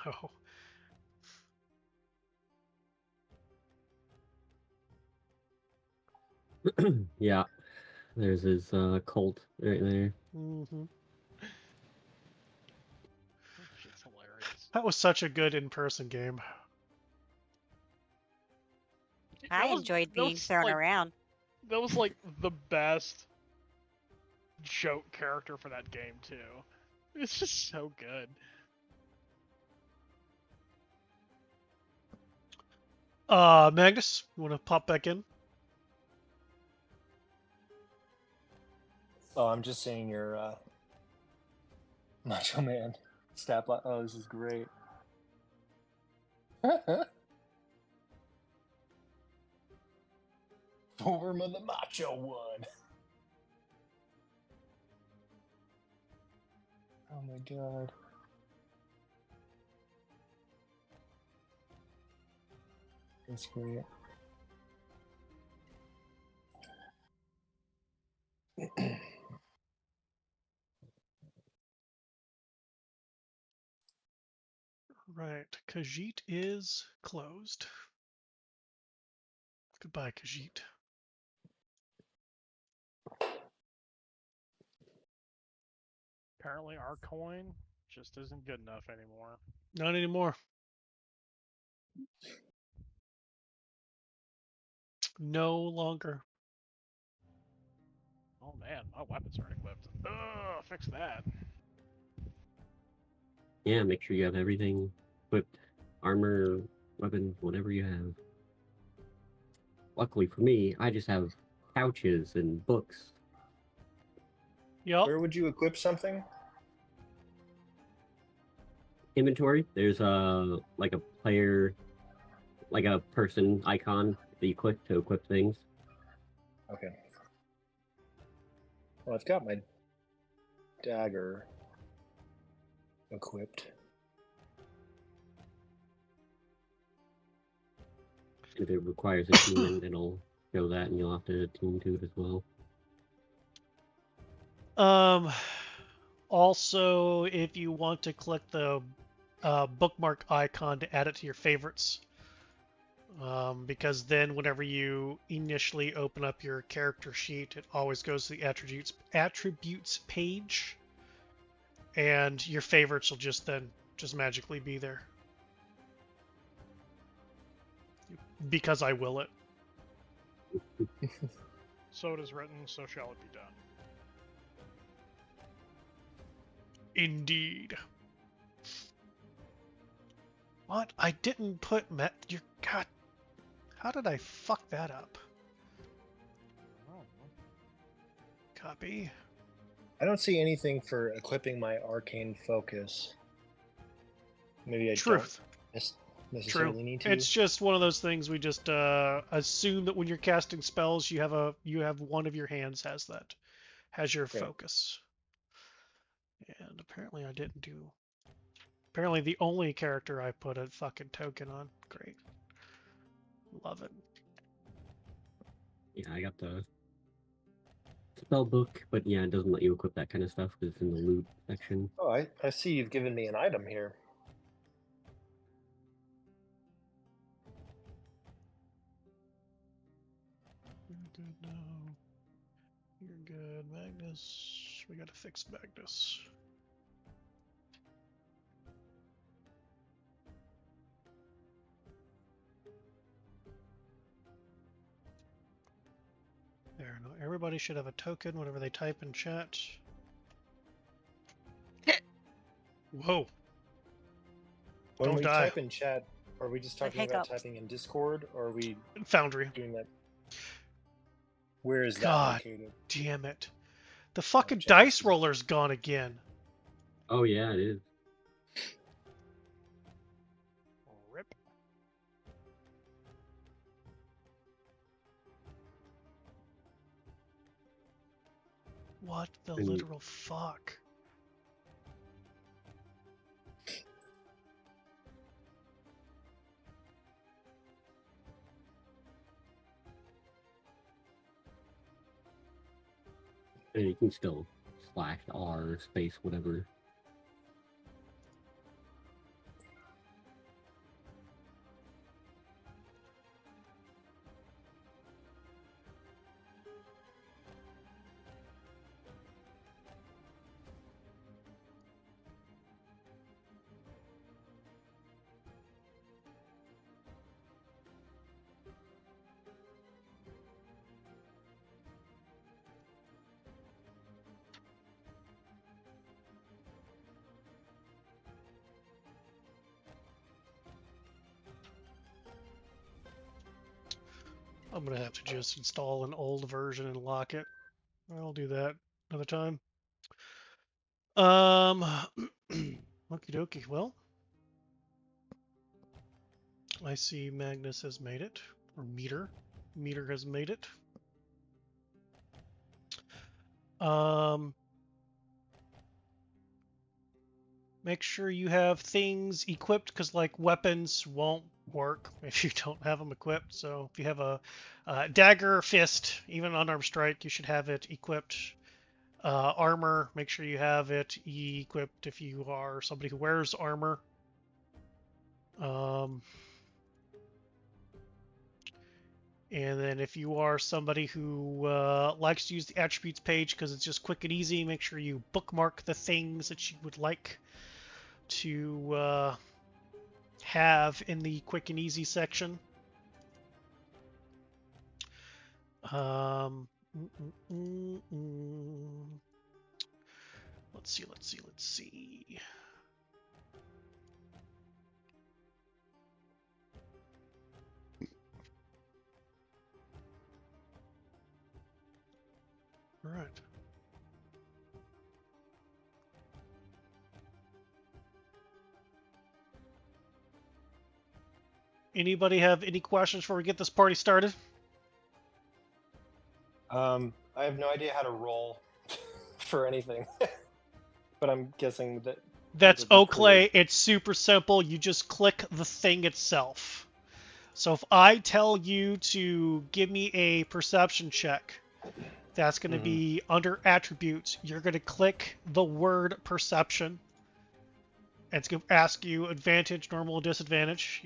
Oh. Yeah, there's his cult right there. Mm-hmm. That shit's hilarious. That was such a good in-person game. That I was enjoyed that being was thrown like around. that was like the best joke character for that game too. It's just so good. Magnus, you want to pop back in? Oh, I'm just seeing your Macho Man stat block. Oh, this is great. Form of the Macho One. Oh my god. That's great. Right. Khajiit is closed. Goodbye, Khajiit. Apparently, our coin just isn't good enough anymore. Not anymore. No longer. Oh man, my weapons aren't equipped. Ugh, fix that. Yeah, make sure you have everything equipped, armor, weapons, whatever you have. Luckily for me, I just have couches and books. Yup. Where would you equip something? Inventory. There's like a player, like a person icon that you click to equip things. Okay. Well, I've got my dagger equipped. If it requires attunement, it'll show that, and you'll have to attune to it as well. Also, if you want to click the bookmark icon to add it to your favorites, because then whenever you initially open up your character sheet, it always goes to the attributes page, and your favorites will just magically be there. Because I will it. So it is written, so shall it be done. Indeed. What? I didn't put your God. How did I fuck that up? Copy. I don't see anything for equipping my arcane focus. Maybe I Truth. don't necessarily True. need to. It's just one of those things we just assume that when you're casting spells, you have one of your hands has your Right. focus. And apparently I didn't do. Apparently the only character I put a fucking token on. Great. Love it. Yeah, I got the spell book, but yeah, it doesn't let you equip that kind of stuff because it's in the loot section. Oh, I see you've given me an item here. You're good now. You're good, Magnus. We gotta fix Magnus. There, no, everybody should have a token whenever they type in chat. Whoa. When Don't we die. type in chat, are we just talking about typing in Discord, or are we Foundry. doing that? Where is that God located? damn it. The fucking chat dice messages. roller's gone again. Oh yeah, it is. Rip. What the And literal fuck? and you can still /R space whatever. I'm gonna have to just install an old version and lock it. I'll do that another time. Okie dokie. Well, I see Magnus has made it, or Meter. Meter has made it. Make sure you have things equipped, because like weapons won't work if you don't have them equipped. So if you have a dagger, fist, even unarmed strike, you should have it equipped. Armor, make sure you have it equipped if you are somebody who wears armor. And then if you are somebody who likes to use the attributes page because it's just quick and easy, make sure you bookmark the things that you would like to have in the quick and easy section. Let's see. All right. Anybody have any questions before we get this party started? I have no idea how to roll for anything, but I'm guessing that That's it'll be clear. okay. It's super simple. You just click the thing itself. So if I tell you to give me a perception check, that's going to be under attributes. You're going to click the word perception. And it's going to ask you advantage, normal, disadvantage.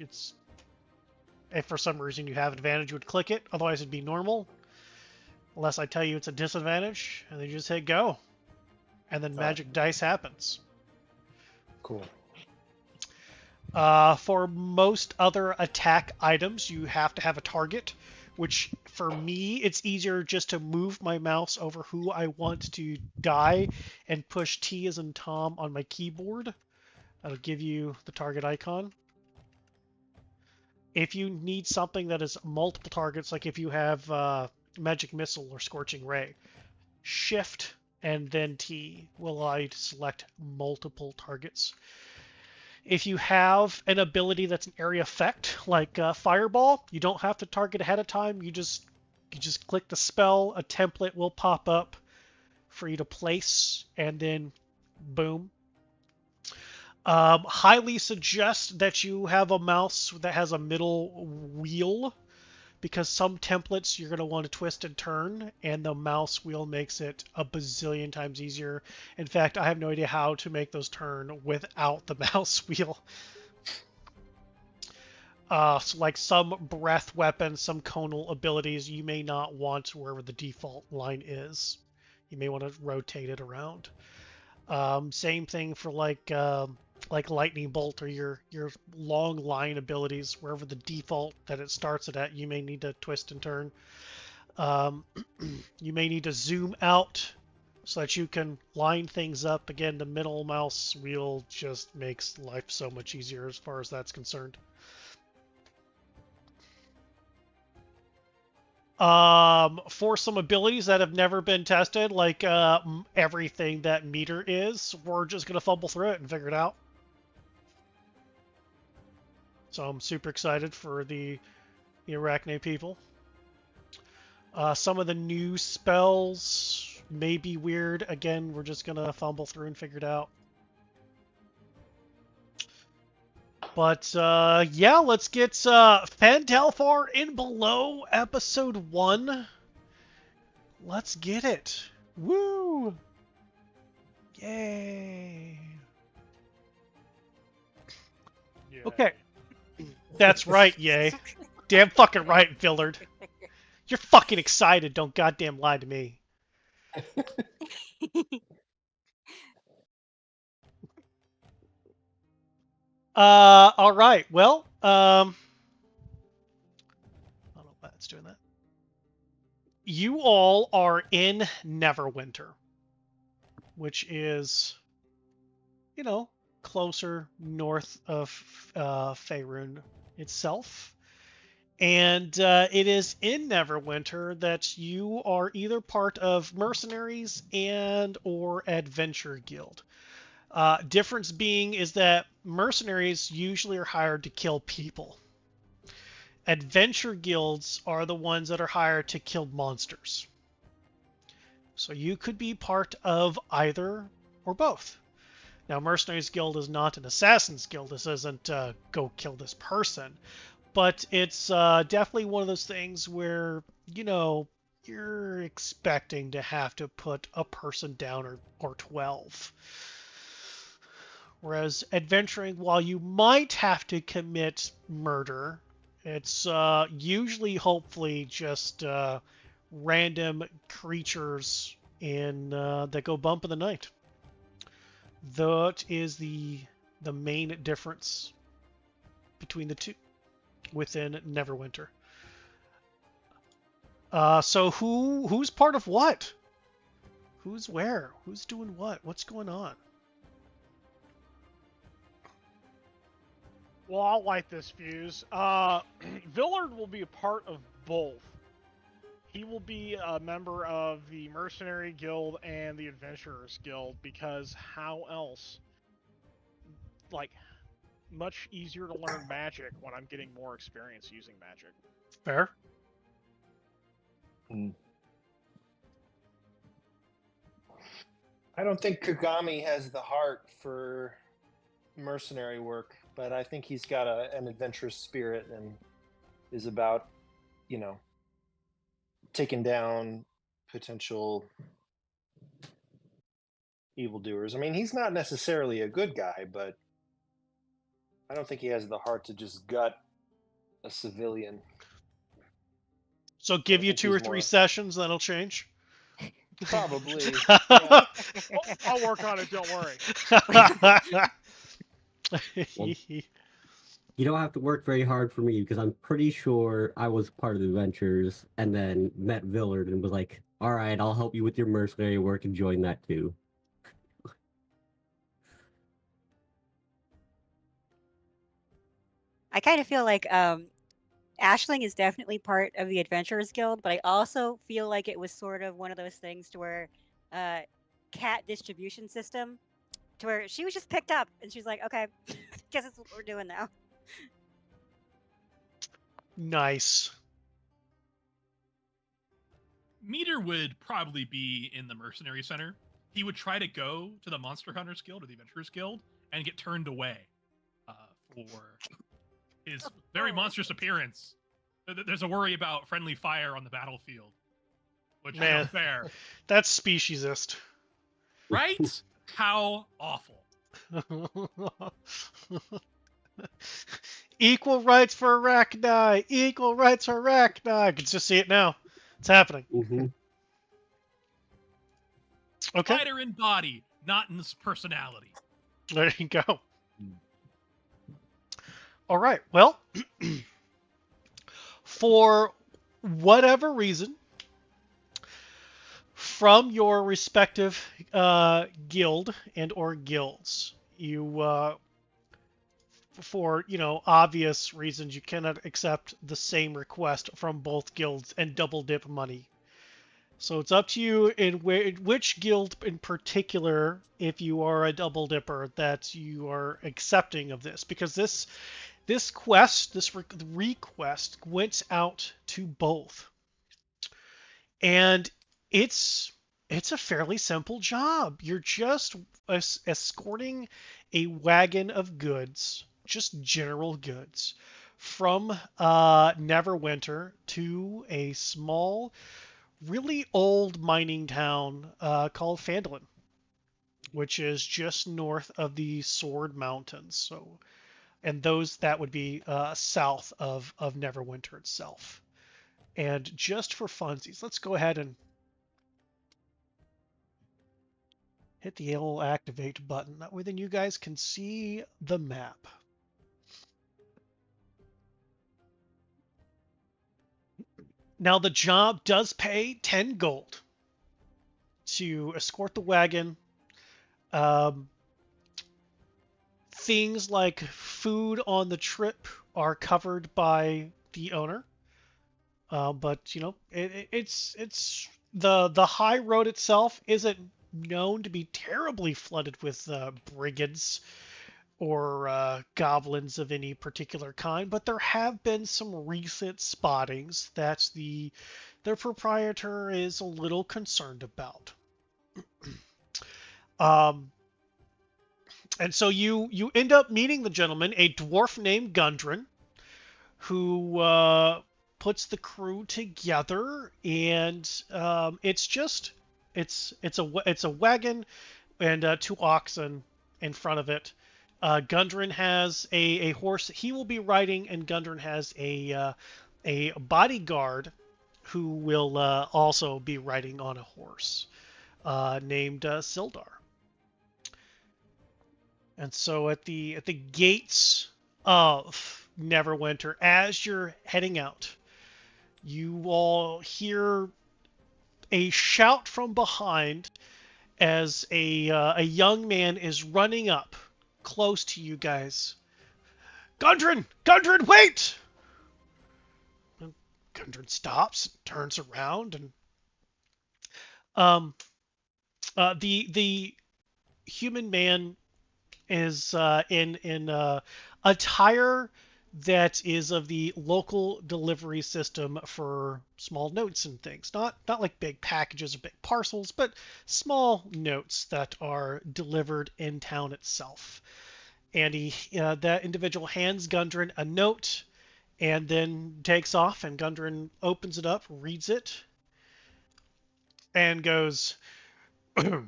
If for some reason you have advantage, you would click it. Otherwise, it'd be normal. Unless I tell you it's a disadvantage, and then you just hit go. And then magic dice happens. Cool. For most other attack items, you have to have a target, which for me, it's easier just to move my mouse over who I want to die and push T as in Tom on my keyboard. That'll give you the target icon. If you need something that is multiple targets, like if you have Magic Missile or Scorching Ray, Shift and then T will allow you to select multiple targets. If you have an ability that's an area effect, like Fireball, you don't have to target ahead of time. You just click the spell, a template will pop up for you to place, and then boom. Highly suggest that you have a mouse that has a middle wheel, because some templates you're going to want to twist and turn, and the mouse wheel makes it a bazillion times easier. In fact, I have no idea how to make those turn without the mouse wheel. So like some breath weapons, some conal abilities, you may not want wherever the default line is. You may want to rotate it around. Same thing for like lightning bolt or your long line abilities, wherever the default that it starts it at, you may need to twist and turn. You may need to zoom out so that you can line things up. Again, the middle mouse wheel just makes life so much easier as far as that's concerned. For some abilities that have never been tested, like everything that meter is, we're just gonna fumble through it and figure it out. So I'm super excited for the Arachne people. Some of the new spells may be weird. Again, we're just gonna fumble through and figure it out. But yeah, let's get Phandelver in Below episode 1. Let's get it. Woo! Yay! Yeah. Okay. That's right, yay. Damn fucking right, Villard. You're fucking excited, don't goddamn lie to me. Alright, well, I don't know why it's doing that. You all are in Neverwinter, which is, you know, closer north of Faerun itself. And it is in Neverwinter that you are either part of mercenaries and or adventure guild. Difference being is that mercenaries usually are hired to kill people. Adventure guilds are the ones that are hired to kill monsters. So you could be part of either or both. Now, Mercenaries Guild is not an Assassin's Guild. This isn't go kill this person. But it's definitely one of those things where, you're expecting to have to put a person down or 12. Whereas adventuring, while you might have to commit murder, it's usually, hopefully, just random creatures that go bump in the night. That is the main difference between the two within Neverwinter. So who's part of what? Who's where? Who's doing what? What's going on? Well, I'll light this fuse. Villard will be a part of both. He will be a member of the Mercenary Guild and the Adventurers Guild, because how else? Like, much easier to learn magic when I'm getting more experience using magic. Fair. I don't think Kagami has the heart for mercenary work, but I think he's got an adventurous spirit and is about, taking down potential evildoers. I mean, he's not necessarily a good guy, but I don't think he has the heart to just gut a civilian. So give you 2 or 3 sessions, then it'll change? Probably. Yeah. I'll work on it, don't worry. Well, you don't have to work very hard for me, because I'm pretty sure I was part of the adventures and then met Villard and was like, all right, I'll help you with your mercenary work and join that too. I kind of feel like Ashling is definitely part of the Adventurers Guild, but I also feel like it was sort of one of those things to where cat distribution system, to where she was just picked up and she's like, okay, guess that's what we're doing now. Nice. Meter would probably be in the Mercenary Center. He would try to go to the Monster Hunters Guild or the Adventurers Guild and get turned away for his very monstrous appearance. There's a worry about friendly fire on the battlefield, which is unfair. That's speciesist. Right? How awful. Equal rights for Arachni! Equal rights for Arachni! I can just see it now. It's happening. Mm-hmm. Okay. Spider in body, not in his personality. There you go. All right. Well, for whatever reason, from your respective guild and or guilds, you, for obvious reasons, you cannot accept the same request from both guilds and double dip money. So it's up to you in which guild in particular, if you are a double dipper, that you are accepting of this, because this request went out to both, and it's a fairly simple job. You're just escorting a wagon of goods, just general goods, from Neverwinter to a small, really old mining town called Phandelver, which is just north of the Sword Mountains. So, and that would be south of Neverwinter itself. And just for funsies, let's go ahead and hit the little activate button. That way then you guys can see the map. Now the job does pay 10 gold to escort the wagon. Things like food on the trip are covered by the owner. But you know, it's the high road itself isn't known to be terribly flooded with brigands or goblins of any particular kind, but there have been some recent spottings that their proprietor is a little concerned about. Um, and so you end up meeting the gentleman, a dwarf named Gundren, who puts the crew together, and it's a wagon and two oxen in front of it. Gundren has a horse he will be riding, and Gundren has a bodyguard who will also be riding on a horse named Sildar. And so at the gates of Neverwinter, as you're heading out, you all hear a shout from behind as a young man is running up close to you guys. Gundren! Gundren, wait! And Gundren stops, turns around, and um, the human man is in attire that is of the local delivery system for small notes and things. Not like big packages or big parcels, but small notes that are delivered in town itself. And that individual hands Gundren a note and then takes off, and Gundren opens it up, reads it, and goes,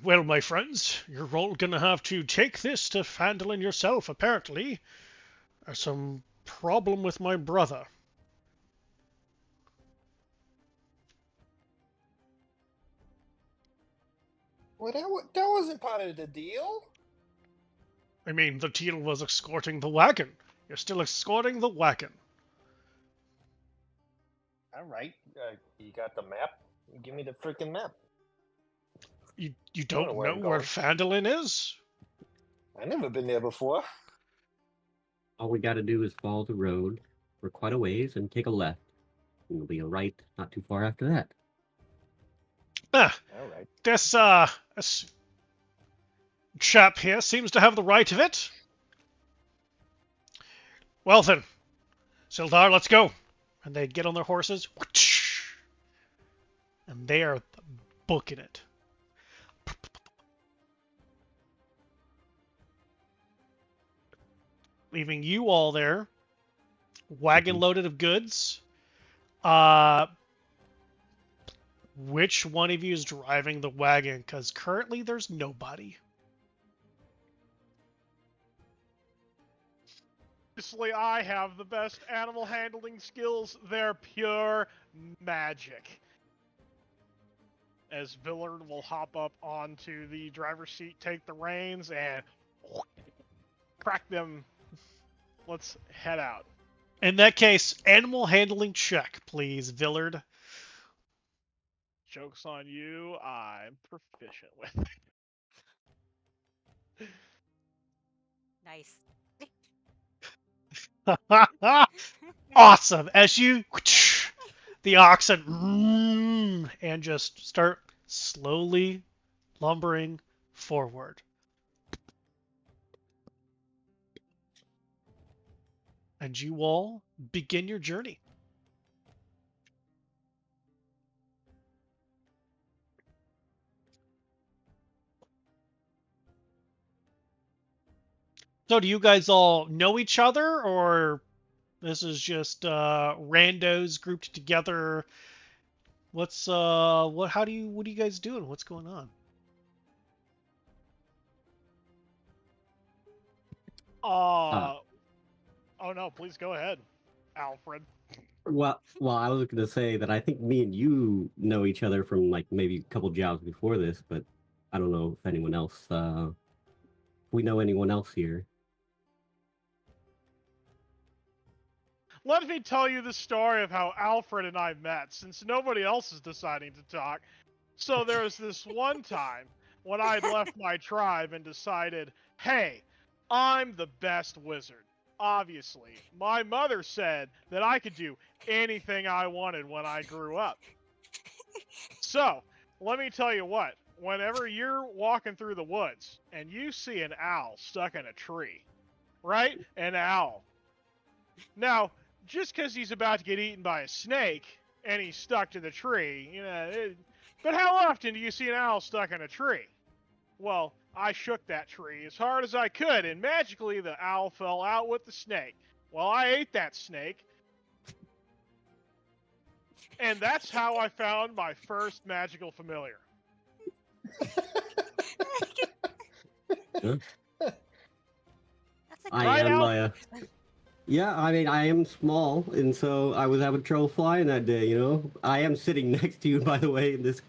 "Well, my friends, you're all gonna have to take this to Phandelver yourself, apparently. There's some problem with my brother." Well, that wasn't part of the deal. I mean, the deal was escorting the wagon. You're still escorting the wagon. All right. You got the map? Give me the freaking map. You I don't know don't where know I'm where going. Phandelver is? I've never been there before. All we got to do is follow the road for quite a ways and take a left. And we'll be a right not too far after that. Ah, All right. this chap here seems to have the right of it. Well then, Sildar, let's go. And they get on their horses, and they are booking it. Leaving you all there, wagon loaded of goods. Which one of you is driving the wagon? Because currently there's nobody. Obviously, I have the best animal handling skills. They're pure magic. As Villard will hop up onto the driver's seat, take the reins, and crack them. Let's head out. In that case, animal handling check, please, Villard. Joke's on you. I'm proficient with it. Nice. Awesome. As you the oxen and just start slowly lumbering forward. And you all begin your journey. So do you guys all know each other, or this is just randos grouped together? What are you guys doing? What's going on? Oh no, please go ahead, Alfred. Well, I was going to say that I think me and you know each other from like maybe a couple jobs before this, but I don't know if anyone else. We know anyone else here? Let me tell you the story of how Alfred and I met, since nobody else is deciding to talk. So there was this one time when I'd left my tribe and decided, hey, I'm the best wizard. obviously, my mother said that I could do anything I wanted when I grew up. So, let me tell you what. Whenever you're walking through the woods and you see an owl stuck in a tree, right? An owl. Now, just because he's about to get eaten by a snake and he's stuck to the tree, but how often do you see an owl stuck in a tree? Well, I shook that tree as hard as I could, and magically the owl fell out with the snake. Well, I ate that snake. And that's how I found my first magical familiar. Huh? That's a I Right, am. Al? Yeah, I mean, I am small, and so I was having trouble flying that day. You know, I am sitting next to you, by the way, in this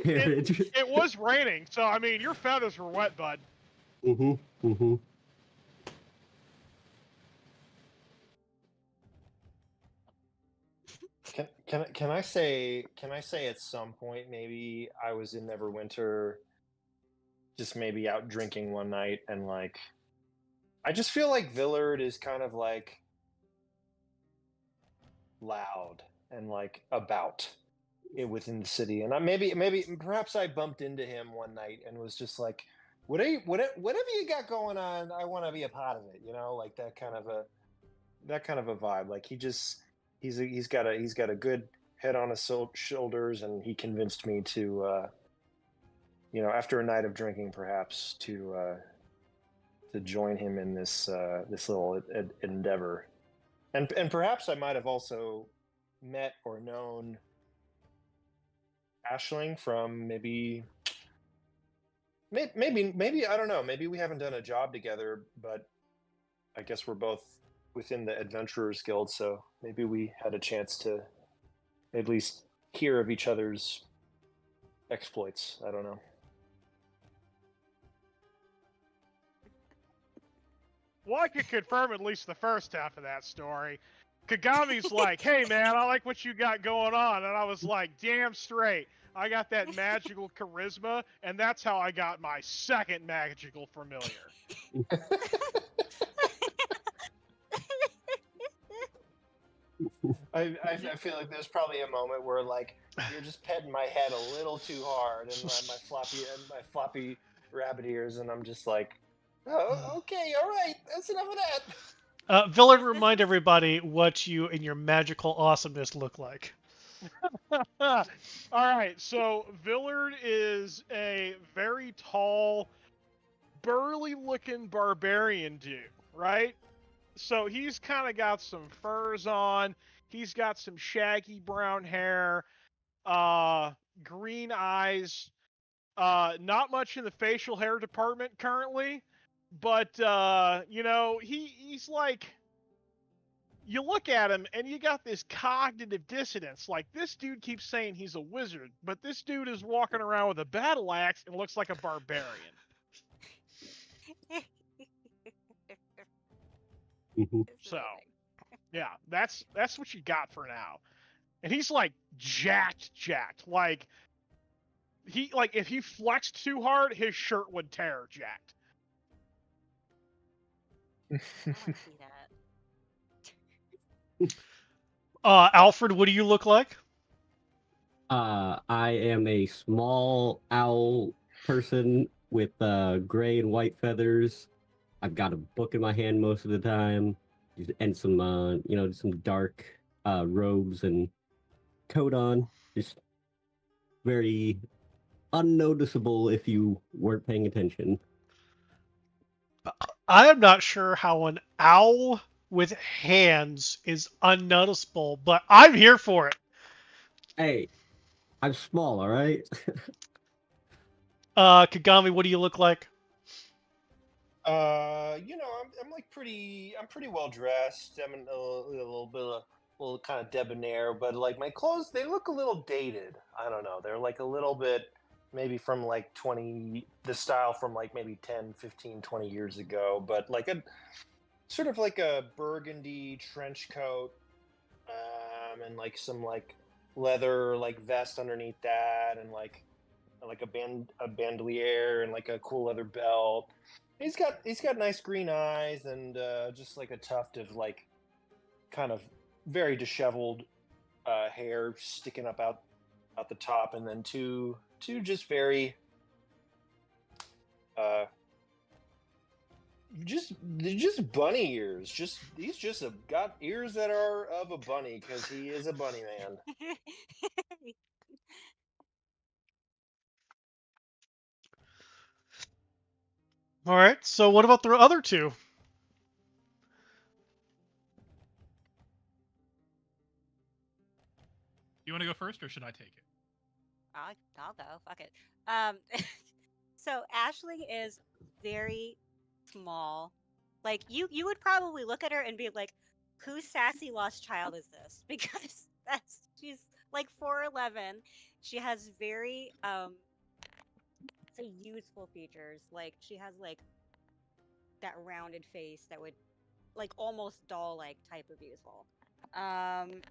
carriage. It was raining, so I mean, your feathers were wet, bud. Mm-hmm. Mm-hmm. Can I say at some point maybe I was in Neverwinter, just maybe out drinking one night, and like I just feel like Villard is kind of like loud and like about it within the city, and maybe perhaps I bumped into him one night and was just like, whatever you got going on, I want to be a part of it, like that kind of a vibe. Like he's got a good head on his shoulders, and he convinced me to after a night of drinking perhaps to join him in this little endeavor, and perhaps I might have also met or known Ashling from maybe I don't know, maybe we haven't done a job together, but I guess we're both within the Adventurers Guild, so maybe we had a chance to at least hear of each other's exploits. I don't know. Well, I could confirm at least the first half of that story. Kagami's like, hey man, I like what you got going on. And I was like, damn straight. I got that magical charisma, and that's how I got my second magical familiar. I feel like there's probably a moment where like you're just petting my head a little too hard, and my floppy rabbit ears, and I'm just like, oh, okay, all right, that's enough of that. Villard, remind everybody what you and your magical awesomeness look like. All right, so Villard is a very tall, burly-looking barbarian dude, right? So he's kind of got some furs on. He's got some shaggy brown hair, green eyes. Not much in the facial hair department currently, but he's like, you look at him and you got this cognitive dissonance. Like, this dude keeps saying he's a wizard, but this dude is walking around with a battle axe and looks like a barbarian. So, yeah, that's what you got for now. And he's like jacked. Like if he flexed too hard, his shirt would tear jacked. I want to see that. Alfred, what do you look like? I am a small owl person with gray and white feathers. I've got a book in my hand most of the time, and some some dark robes and coat on. Just very unnoticeable if you weren't paying attention. I am not sure how an owl with hands is unnoticeable, but I'm here for it. Hey, I'm small, all right? Kagami, what do you look like? I'm like I'm pretty well dressed. I'm a little kind of debonair, but like my clothes, they look a little dated. I don't know. They're like a little bit maybe from like the style from like maybe 10, 15, 20 years ago, but like a sort of like a burgundy trench coat, and like some like leather like vest underneath that, and like like a bandolier and like a cool leather belt. He's got nice green eyes and just like a tuft of like kind of very disheveled hair sticking up out the top, and then two just very uh, just bunny ears. He's just got ears that are of a bunny because he is a bunny man. All right. So what about the other two? You want to go first, or should I take it? I'll go. Fuck it. Um, so Ashling is very small. Like you would probably look at her and be like, "Whose sassy lost child is this?" Because she's like 4'11". She has very say youthful features. Like she has like that rounded face that would like almost doll-like type of youthful. Um,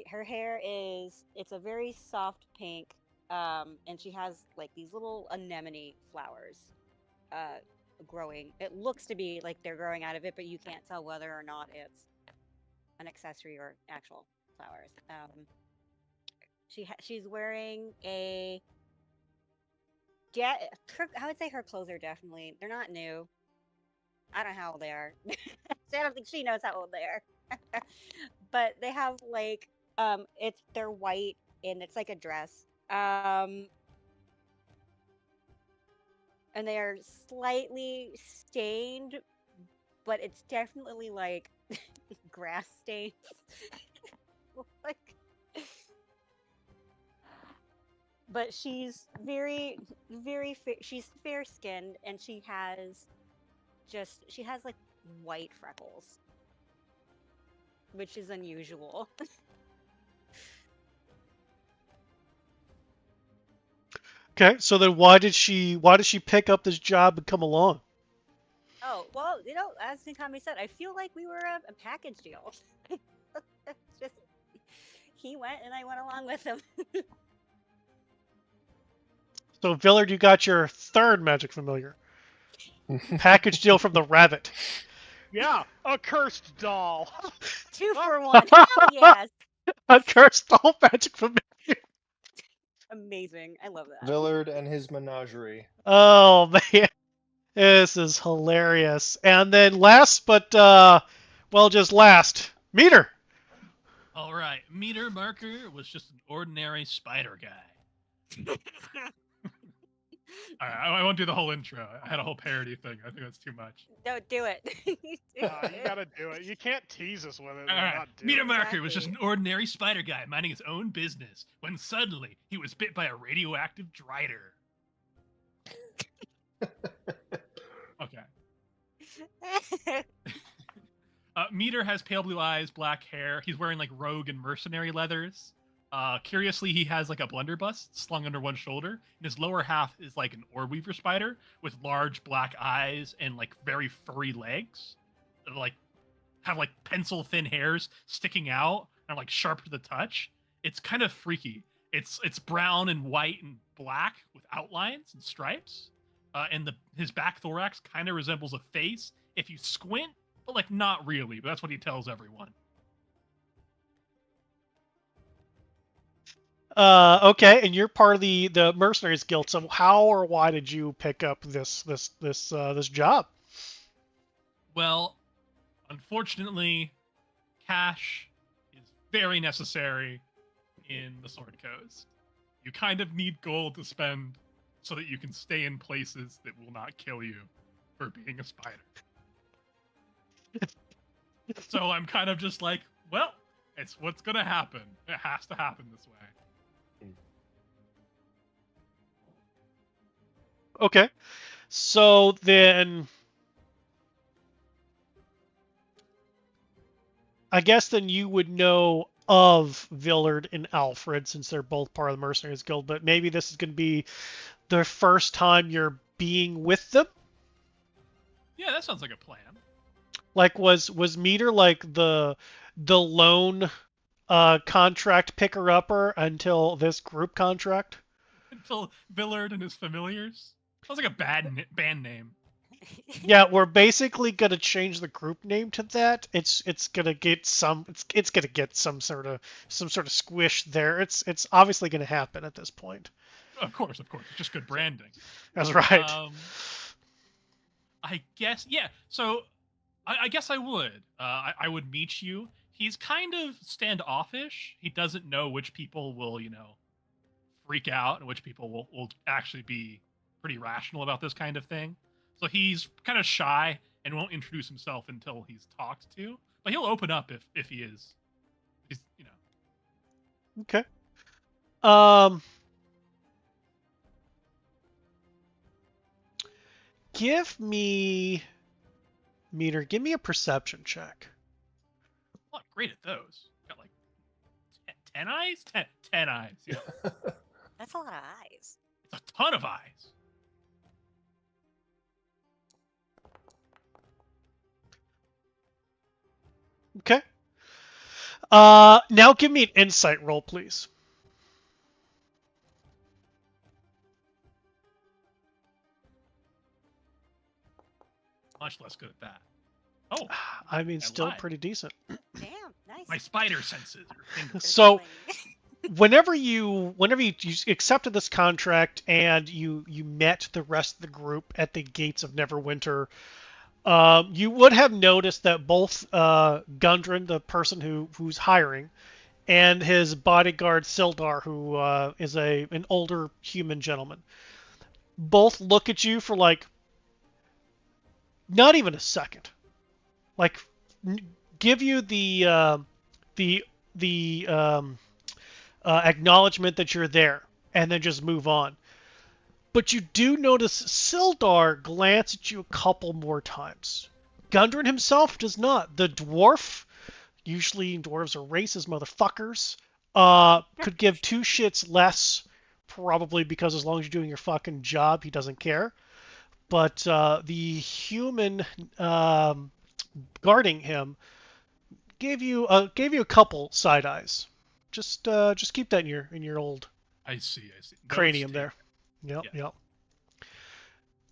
her hair is it's a very soft pink, and she has like these little anemone flowers uh growing. It looks to be like they're growing out of it, but you can't tell whether or not it's an accessory or actual flowers. She's wearing a I would say her clothes are definitely they're not new. I don't know how old they are. I don't think she knows how old they are. But they have like they're white and it's like a dress. And they are slightly stained, but it's definitely like grass stains. Like, but she's she's fair skinned and she has like white freckles, which is unusual. Okay. So then why did she pick up this job and come along? Oh, well, as Nikami said, I feel like we were a package deal. Just he went and I went along with him. So Villard, you got your third magic familiar. Package deal from the rabbit. Yeah, a cursed doll. 2 for 1. Hell yes. A cursed doll magic familiar. Amazing. I love that. Villard and his menagerie. Oh man, this is hilarious. And then last, but just last, Meter. All right, Meter Marker was just an ordinary spider guy. All right, I won't do the whole intro. I had a whole parody thing. I think that's too much. Don't do it. You gotta do it. You can't tease us with it. All right. Not do Meter it. Marker was just an ordinary spider guy minding his own business when suddenly he was bit by a radioactive drider. Okay. Meter has pale blue eyes, black hair. He's wearing like rogue and mercenary leathers. Curiously, he has like a blunderbuss slung under one shoulder. And his lower half is like an orb weaver spider with large black eyes and like very furry legs that are, like have like pencil thin hairs sticking out and like sharp to the touch. It's kind of freaky. It's brown and white and black with outlines and stripes. And his back thorax kind of resembles a face if you squint, but like not really. But that's what he tells everyone. Okay, and you're part of the mercenaries guild. So how or why did you pick up this job? Well, unfortunately, cash is very necessary in the Sword Coast. You kind of need gold to spend so that you can stay in places that will not kill you for being a spider. So I'm kind of just like, well, it's what's gonna happen. It has to happen this way. Okay, so then I guess then you would know of Villard and Alfred since they're both part of the Mercenaries Guild, but maybe this is going to be the first time you're being with them? Yeah, that sounds like a plan. Like was Meter like the lone contract picker-upper until this group contract? until Villard and his familiars. Sounds like a band name. Yeah, we're basically gonna change the group name to that. It's gonna get it's gonna get some sort of squish there. It's obviously gonna happen at this point. Of course, it's just good branding. That's right. I guess, yeah. So I guess I would. I would meet you. He's kind of standoffish. He doesn't know which people will, freak out and which people will actually be pretty rational about this kind of thing. So he's kind of shy and won't introduce himself until he's talked to. But he'll open up if he is. He's, Okay. Give me a perception check. I'm not great at those. Got like 10 eyes? 10 eyes. Yeah. That's a lot of eyes. It's a ton of eyes. Okay. Now give me an insight roll, please. Much less good at that. Oh, I mean, I still lied. pretty decent. Damn, nice. My spider senses. So, whenever you accepted this contract and you met the rest of the group at the gates of Neverwinter, you would have noticed that both Gundren, the person who's hiring, and his bodyguard Sildar, who is an older human gentleman, both look at you for like not even a second, like give you the acknowledgement that you're there, and then just move on. But you do notice Sildar glance at you a couple more times. Gundren himself does not. The dwarf, usually dwarves are racist motherfuckers, could give two shits less, probably because as long as you're doing your fucking job, he doesn't care. But the human guarding him gave you a couple side eyes. Just keep that in your old I see. cranium Notes there. Yeah. Yep.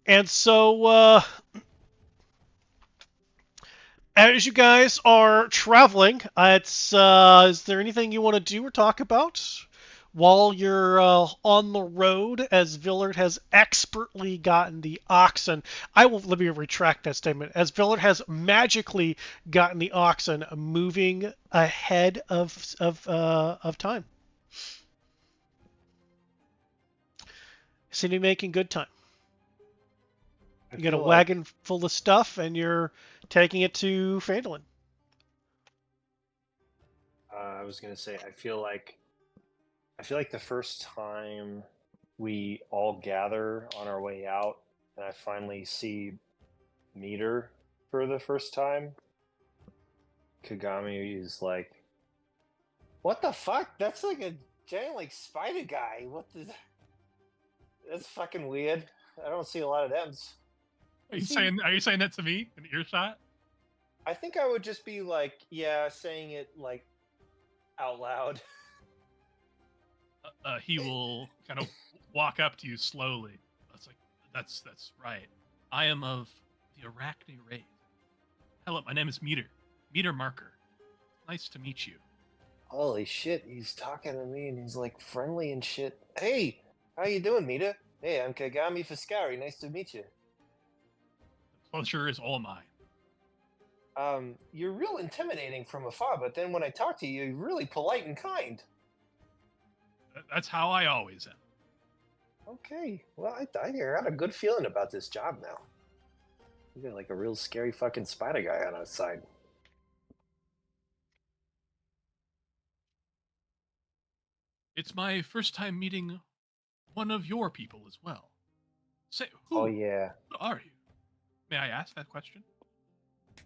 And so as you guys are traveling, is there anything you want to do or talk about while you're on the road? As Villard has expertly gotten the oxen, let me retract that statement. As Villard has magically gotten the oxen moving ahead of time. Seem to be making good time. You got a wagon full of stuff, and you're taking it to Phandelver. I was gonna say, I feel like the first time we all gather on our way out, and I finally see Meter for the first time, Kagami is like, "What the fuck? That's like a giant like spider guy. What the? That's fucking weird. I don't see a lot of them." Are you saying that to me in earshot? I think I would just be like, yeah, saying it like out loud. He will kind of walk up to you slowly. That's right. I am of the Arachne race. Hello, my name is Meter Marker. Nice to meet you. Holy shit, he's talking to me and he's like friendly and shit. Hey, how you doing, Meter? Hey, I'm Kagami Fiscari. Nice to meet you. The pleasure is all mine. You're real intimidating from afar, but then when I talk to you, you're really polite and kind. That's how I always am. Okay, well, I got a good feeling about this job now. We got like a real scary fucking spider guy on our side. It's my first time meeting one of your people as well. Say, who? Oh yeah. Who are you? May I ask that question?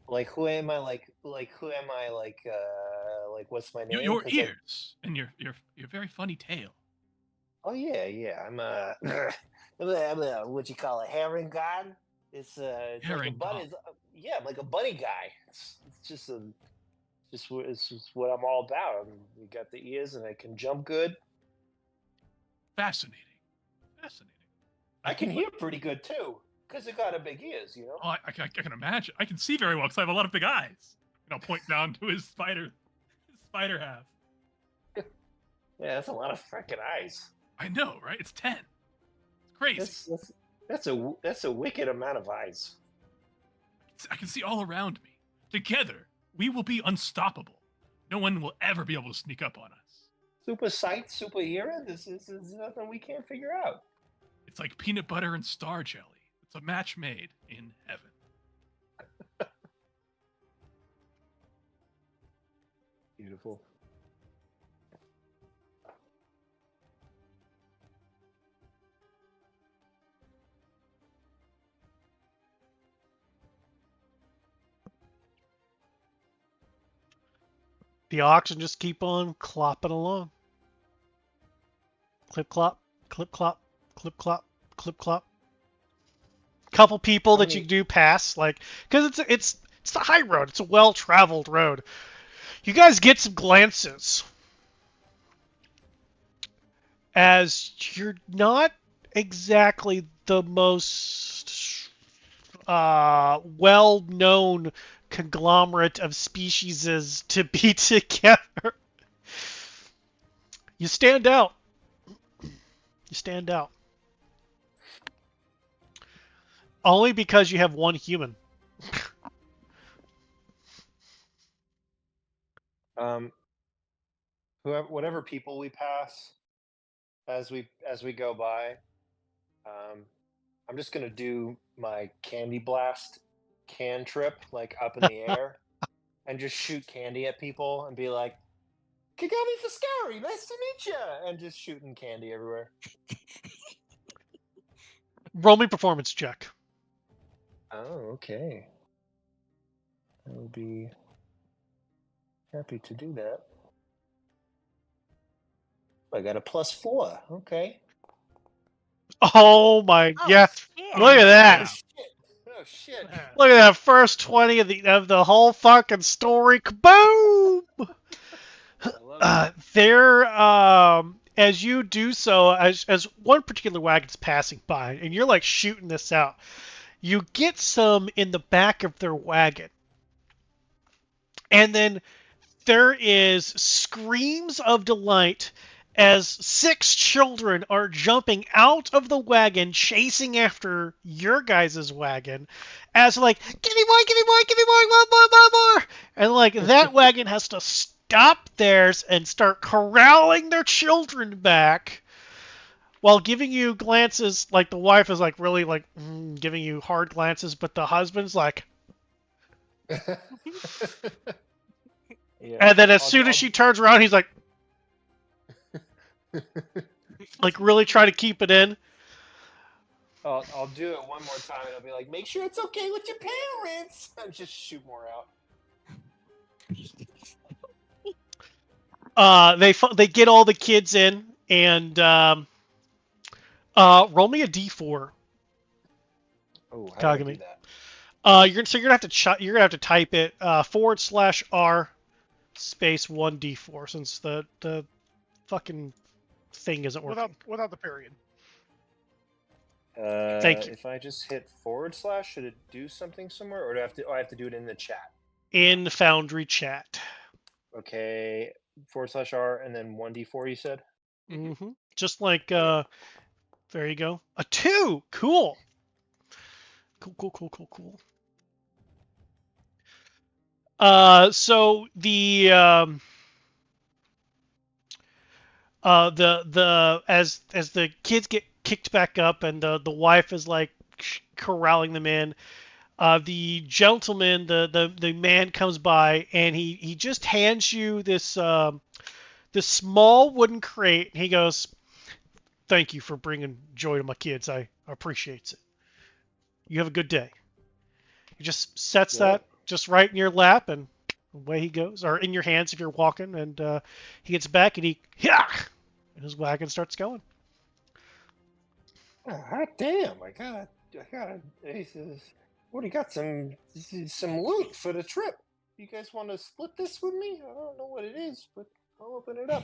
Like, who am I? Like who am I? Like what's my name? Your ears and your very funny tail. Oh yeah. I'm a what you call a herring god. It's like a bunny. Yeah, I'm like a bunny guy. It's just what I'm all about. We got the ears, and I can jump good. Fascinating. Fascinating. I can hear pretty good too, because it got a big ears, Oh, I can imagine. I can see very well because I have a lot of big eyes. And I'll point down to his spider half. Yeah, that's a lot of freaking eyes. I know, right? It's 10. It's crazy. That's a wicked amount of eyes. I can see all around me. Together, we will be unstoppable. No one will ever be able to sneak up on us. Super sight, super hearing. This is nothing we can't figure out. It's like peanut butter and star jelly. It's a match made in heaven. Beautiful. The oxen just keep on clopping along. Clip clop, clip clop, clip clop, clip clop. Couple people that you do pass, like, because it's the high road. It's a well-traveled road. You guys get some glances as you're not exactly the most well-known conglomerate of species to be together. You stand out. You stand out. Only because you have one human. Whatever people we pass as we go by, I'm just gonna do my candy blast cantrip like up in the air and just shoot candy at people and be like, "Kagami Fiscari, nice to meet you," and just shooting candy everywhere. Roll me performance check. Oh, okay. I would be happy to do that. I got a +4. Okay. Oh my god! Shit. Look at that! Oh shit! Look at that first 20 of the whole fucking story. Kaboom! There, as you do so, as one particular wagon's passing by, and you're like shooting this out, you get some in the back of their wagon, and then there is screams of delight as 6 children are jumping out of the wagon, chasing after your guys' wagon, as like, give me more, give me more, give me more, and like that wagon has to stop theirs and start corralling their children back, while giving you glances. Like the wife is like really like giving you hard glances, but the husband's like. Yeah, And then as soon as she turns around, he's like, like really try to keep it in. I'll do it one more time, and I'll be like, "Make sure it's okay with your parents," and just shoot more out. They get all the kids in, and roll me a d4. Oh, how do I do that? You're gonna have to type it /R space 1d4 since the fucking thing isn't working. Without the period. Thank you. If I just hit /, should it do something somewhere, or do I have to do it in the chat? In Foundry chat. Okay, /R and then 1d4. You said. Mm-hmm. Just like there you go. A 2. Cool. Cool. So the as the kids get kicked back up and the wife is like corralling them in, the gentleman, the man comes by and he just hands you this this small wooden crate. And he goes, "Thank you for bringing joy to my kids. I appreciate it. You have a good day." He just sets that just right in your lap, and away he goes, or in your hands if you're walking, and he gets back and and his wagon starts going. Oh, hot damn! I got already got some loot for the trip. You guys want to split this with me? I don't know what it is, but I'll open it up.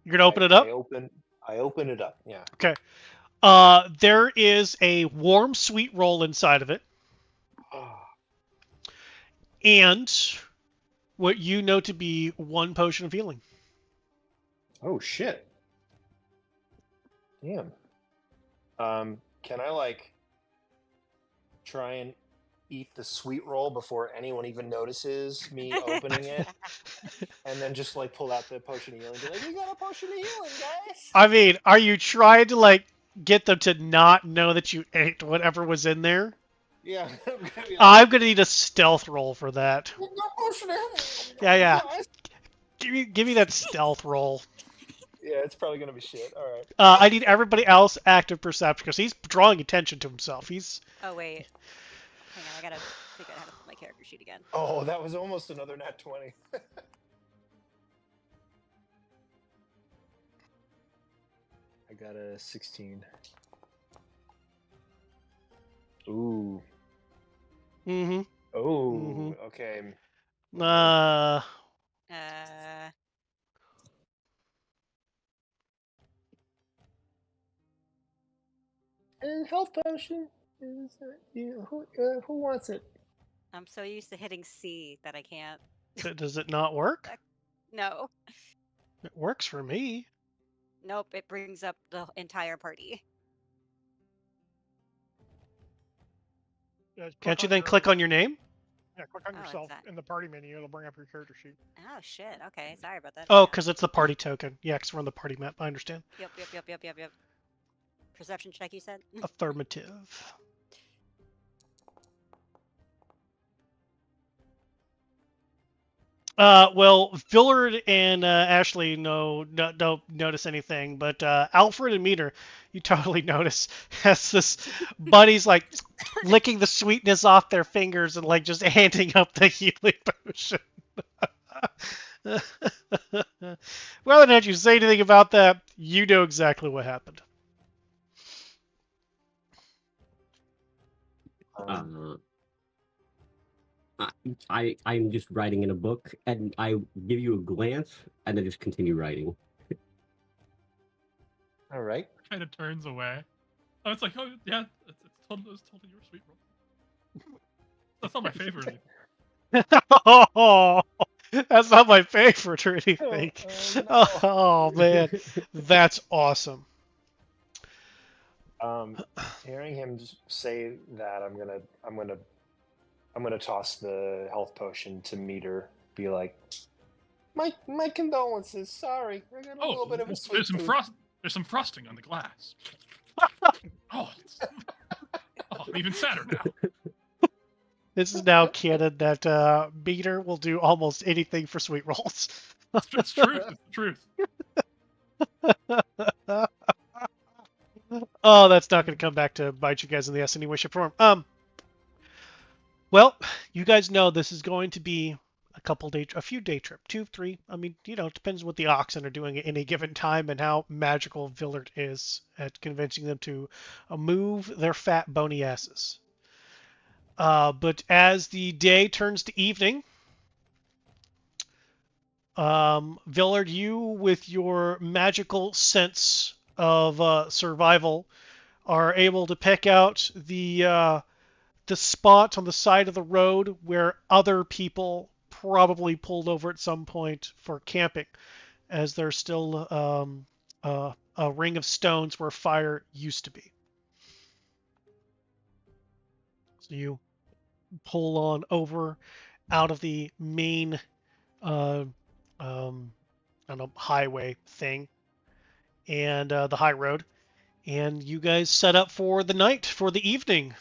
You're gonna open it up? I open it up. Yeah. Okay. There is a warm sweet roll inside of it, and what you know to be one potion of healing. Oh shit. Damn. Can I like try and eat the sweet roll before anyone even notices me opening it, and then just like pull out the potion of healing, and be like, "We got a potion of healing, guys." I mean, are you trying to like get them to not know that you ate whatever was in there? Yeah, I'm gonna be like, I'm gonna need a stealth roll for that. "We got a potion of healing, Yeah. guys." Give me that stealth roll. Yeah, it's probably gonna be shit. All right. I need everybody else active perception because he's drawing attention to himself. He's Oh wait, hang on, I gotta figure out how to put my character sheet again. Oh, that was almost another nat 20. I got a 16. Ooh. mm-hmm. Oh. Okay. Uh, And health potion. Who wants it? I'm so used to hitting C that I can't. Does it not work? No, It works for me. nope. It brings up the entire party. Yeah, Can't you then click on your name? Yeah, click on Oh, yourself it's that. in the party menu. It'll bring up your character sheet. Oh shit. Okay, sorry about that. Oh, Yeah. because it's the party token. Yeah, because we're on the party map. I understand. Yep. Perception check, you said? Affirmative. Well, Villard and Ashley don't notice anything, but Alfred and Meter, you totally notice as this buddy's like licking the sweetness off their fingers and like just handing up the healing potion. Whether or not you say anything about that, you know exactly what happened. I'm just writing in a book, and I give you a glance, and then just continue writing. All right. Kind of turns away. I was like, oh yeah, it's totally your sweet roll. That's not my favorite. Oh, that's not my favorite or anything. no. Oh man, that's awesome. Hearing him say that, I'm gonna toss the health potion to Meter. Be like, my condolences. Sorry, I got a little bit of a sweet there's some tooth. There's some frosting on the glass. Oh, I'm even sadder now. This is now canon that Meter will do almost anything for sweet rolls. It's truth. It's the truth. Oh, that's not going to come back to bite you guys in the ass any way, shape, or form. Well, you guys know this is going to be a few day trip, 2, 3. I mean, it depends what the oxen are doing at any given time and how magical Villard is at convincing them to move their fat, bony asses. But as the day turns to evening, Villard, you with your magical sense of survival are able to pick out the spot on the side of the road where other people probably pulled over at some point for camping, as there's still a ring of stones where fire used to be. So you pull on over out of the main highway thing and the high road, and you guys set up for the night, for the evening.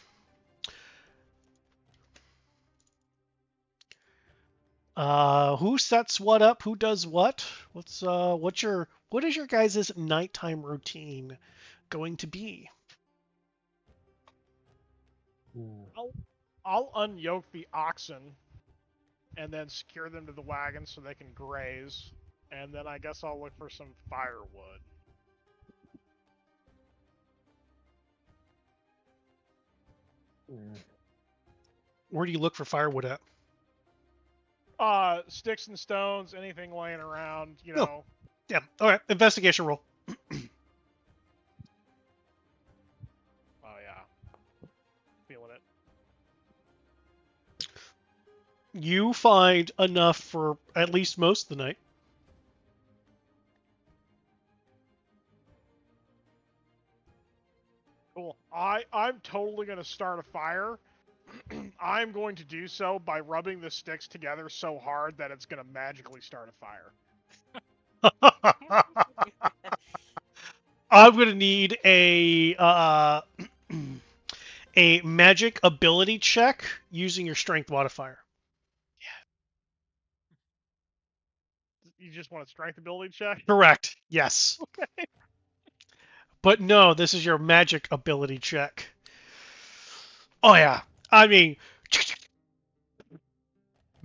Who sets what up? Who does what? What is your guys' nighttime routine going to be? I'll unyoke the oxen and then secure them to the wagon so they can graze, and then I guess I'll look for some firewood. Where do you look for firewood at? Sticks and stones, anything laying around, you know. Yeah. All right. Investigation roll. You find enough for at least most of the night. Cool. I'm totally gonna start a fire. I'm going to do so by rubbing the sticks together so hard that it's gonna magically start a fire. I'm gonna need a magic ability check using your strength modifier. You just want a strength ability check? Correct. Yes. Okay. But no, this is your magic ability check. Oh yeah. I mean,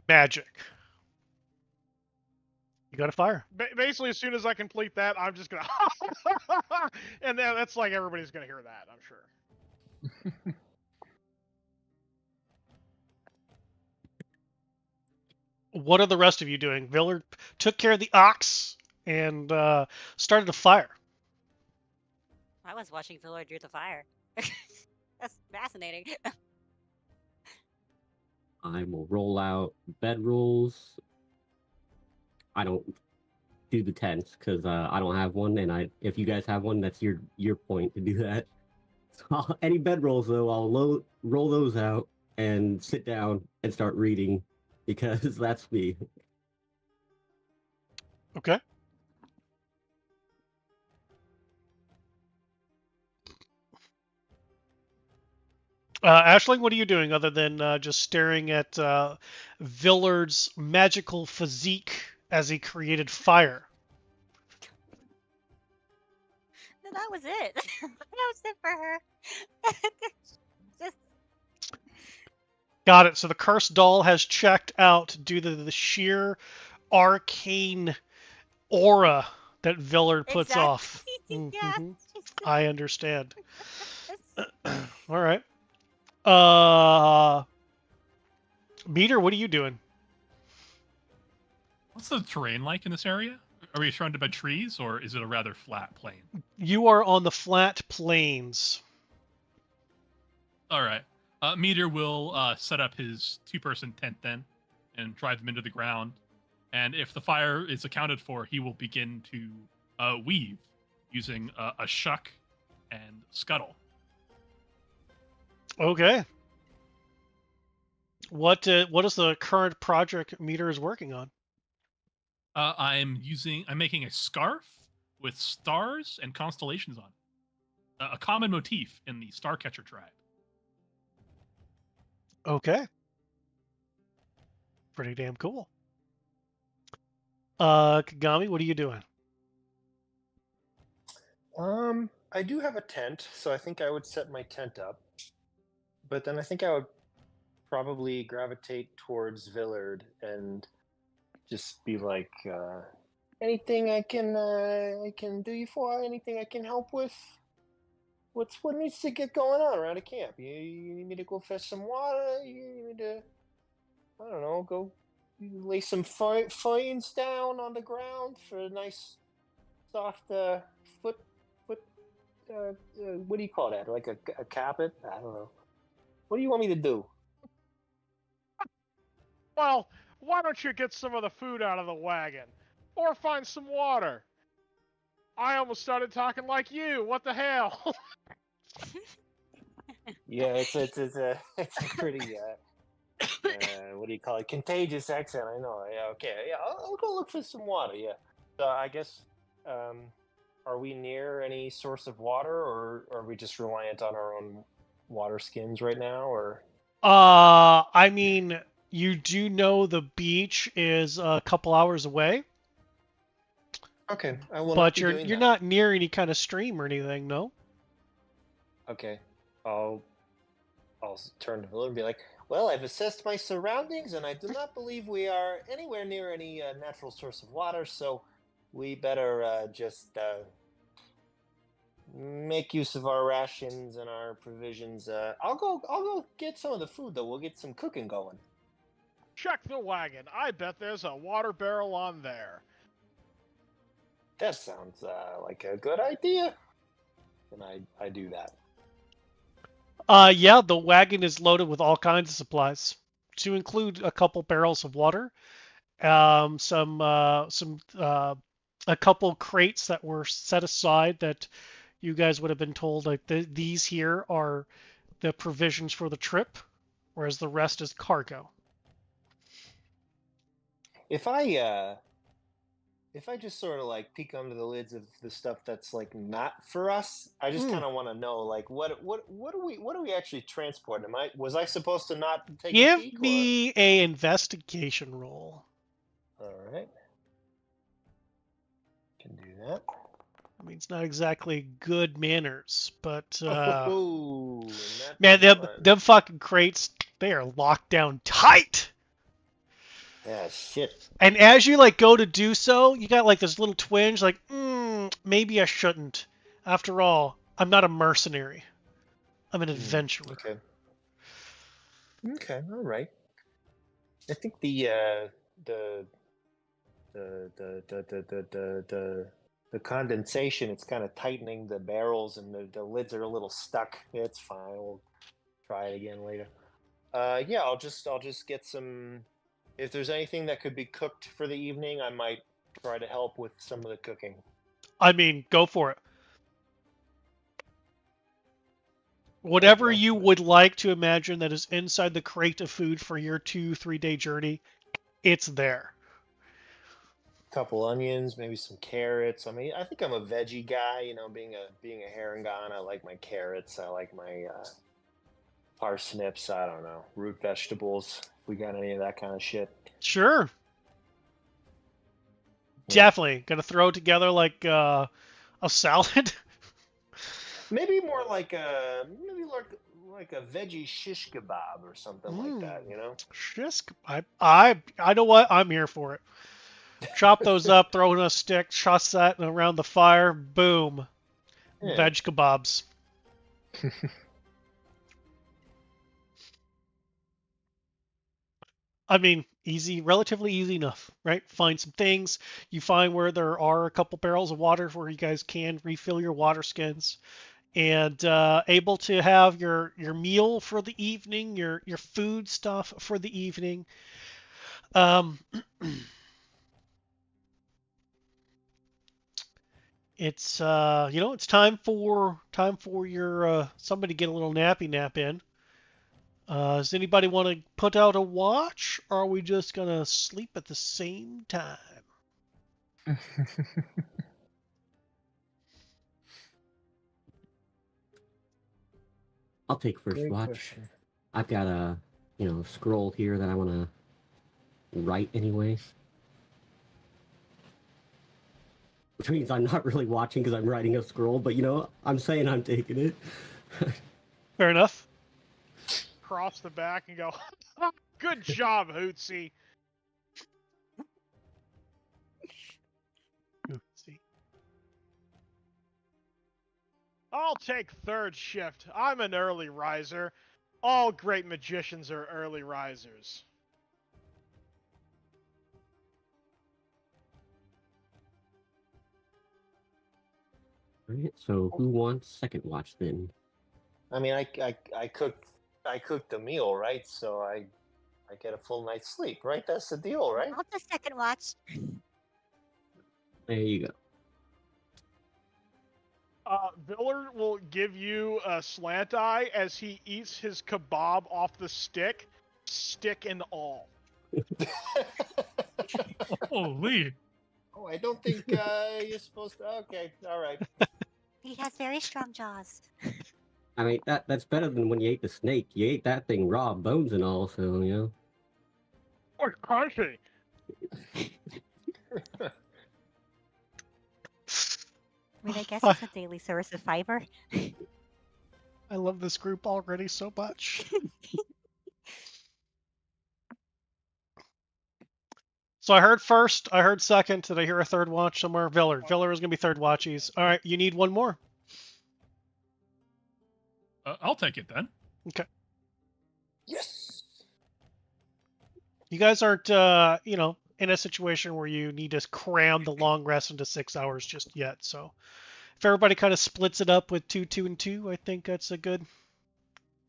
magic. You got a fire. Basically, as soon as I complete that, I'm just gonna, and then that's like everybody's gonna hear that, I'm sure. What are the rest of you doing? Villard took care of the ox and started a fire. I was watching Villard do the fire. That's fascinating. I will roll out bed rules. I don't do the tents because I don't have one, and if you guys have one, that's your point to do that. So any bed rolls though, I'll roll those out and sit down and start reading because that's me. Okay. Ashling, what are you doing other than just staring at Villard's magical physique as he created fire? No, that was it. That was it for her. Just Got it. So the cursed doll has checked out due to the sheer arcane aura that Villard puts exactly. off. Yeah. Mhm. Just- I understand. it's- All right. Meter, what are you doing? What's the terrain like in this area? Are we surrounded by trees, or is it a rather flat plain? You are on the flat plains. All right. Meteor will set up his two-person tent then, and drive them into the ground. And if the fire is accounted for, he will begin to weave using a shuck and scuttle. Okay. What is the current project Meter is working on? I'm making a scarf with stars and constellations on it. A common motif in the Starcatcher tribe. Okay. Pretty damn cool. Kagami, what are you doing? I do have a tent, so I think I would set my tent up. But then I think I would probably gravitate towards Villard and just be like, anything I can do you for? Anything I can help with? What needs to get going on around a camp? You need me to go fetch some water? You need me to, I don't know, go lay some fines down on the ground for a nice soft foot. What do you call that? Like a carpet? I don't know. What do you want me to do? Well, why don't you get some of the food out of the wagon? Or find some water? I almost started talking like you. What the hell? Yeah, it's a pretty what do you call it? Contagious accent. I know. Yeah, okay. Yeah, I'll go look for some water. Yeah. So I guess, are we near any source of water, or are we just reliant on our own water skins right now? Or I mean, you do know the beach is a couple hours away, okay, I will not but be you're doing you're that. not near any kind of stream or anything, no? Okay, I'll turn to Villa and be like, well, I've assessed my surroundings, and I do not believe we are anywhere near any natural source of water. So we better just make use of our rations and our provisions. I'll go get some of the food though. We'll get some cooking going. Check the wagon. I bet there's a water barrel on there. That sounds like a good idea. And I do that. Yeah, the wagon is loaded with all kinds of supplies. to include a couple barrels of water, some a couple crates that were set aside that you guys would have been told like these here are the provisions for the trip, whereas the rest is cargo. If I just sort of like peek under the lids of the stuff that's like not for us, I just kind of want to know like what are we actually transporting? Was I supposed to not take a Give peek? me a investigation roll. All right, can do that. I mean, it's not exactly good manners, but Oh, man, them fucking crates, they are locked down tight. Yeah, shit. And as you like go to do so, you got like this little twinge, like, maybe I shouldn't. After all, I'm not a mercenary. I'm an adventurer. Okay. Okay. All right. I think the condensation, it's kind of tightening the barrels, and the lids are a little stuck. It's fine. We'll try it again later. Yeah, I'll just get some. If there's anything that could be cooked for the evening, I might try to help with some of the cooking. I mean, go for it. Whatever you would like to imagine that is inside the crate of food for your 2-3 day journey, it's there. Couple onions, maybe some carrots. I mean, I think I'm a veggie guy. You know, being a Harangon, I like my carrots. I like my parsnips. I don't know, root vegetables. If we got any of that kind of shit. Sure. Definitely gonna throw together like a salad. Maybe more like a veggie shish kebab or something like that. You know, shish. I know what, I'm here for it. Chop those up, throw in a stick, toss that around the fire. Boom, veg kebabs. I mean, easy, relatively easy enough, right? Find some things. You find where there are a couple barrels of water where you guys can refill your water skins, and able to have your meal for the evening, your food stuff for the evening. It's it's time for your somebody to get a little nappy nap in. Does anybody want to put out a watch, or are we just gonna sleep at the same time? I'll take first Great watch. question. I've got a scroll here that I want to write anyway. Which means I'm not really watching because I'm writing a scroll, but I'm saying I'm taking it. Fair enough. Cross the back and go, good job, Hootsie. I'll take third shift. I'm an early riser. All great magicians are early risers. Alright, so who wants second watch then? I mean, I cooked the meal, right? So I get a full night's sleep, right? That's the deal, right? I'll do second watch. There you go. Villard will give you a slant eye as he eats his kebab off the stick and all. Holy. Oh, I don't think you're supposed to. Okay, all right. He has very strong jaws. I mean, that's better than when you ate the snake. You ate that thing raw, bones and all, so, Or crunchy. I mean, I guess it's a daily source of fiber. I love this group already so much. So I heard first, I heard second. Did I hear a third watch somewhere? Villard. Villard is going to be third watchies. All right, you need one more. I'll take it then. Okay. Yes. You guys aren't, in a situation where you need to cram the long rest into 6 hours just yet. So if everybody kind of splits it up with 2, 2, and 2, I think that's a good.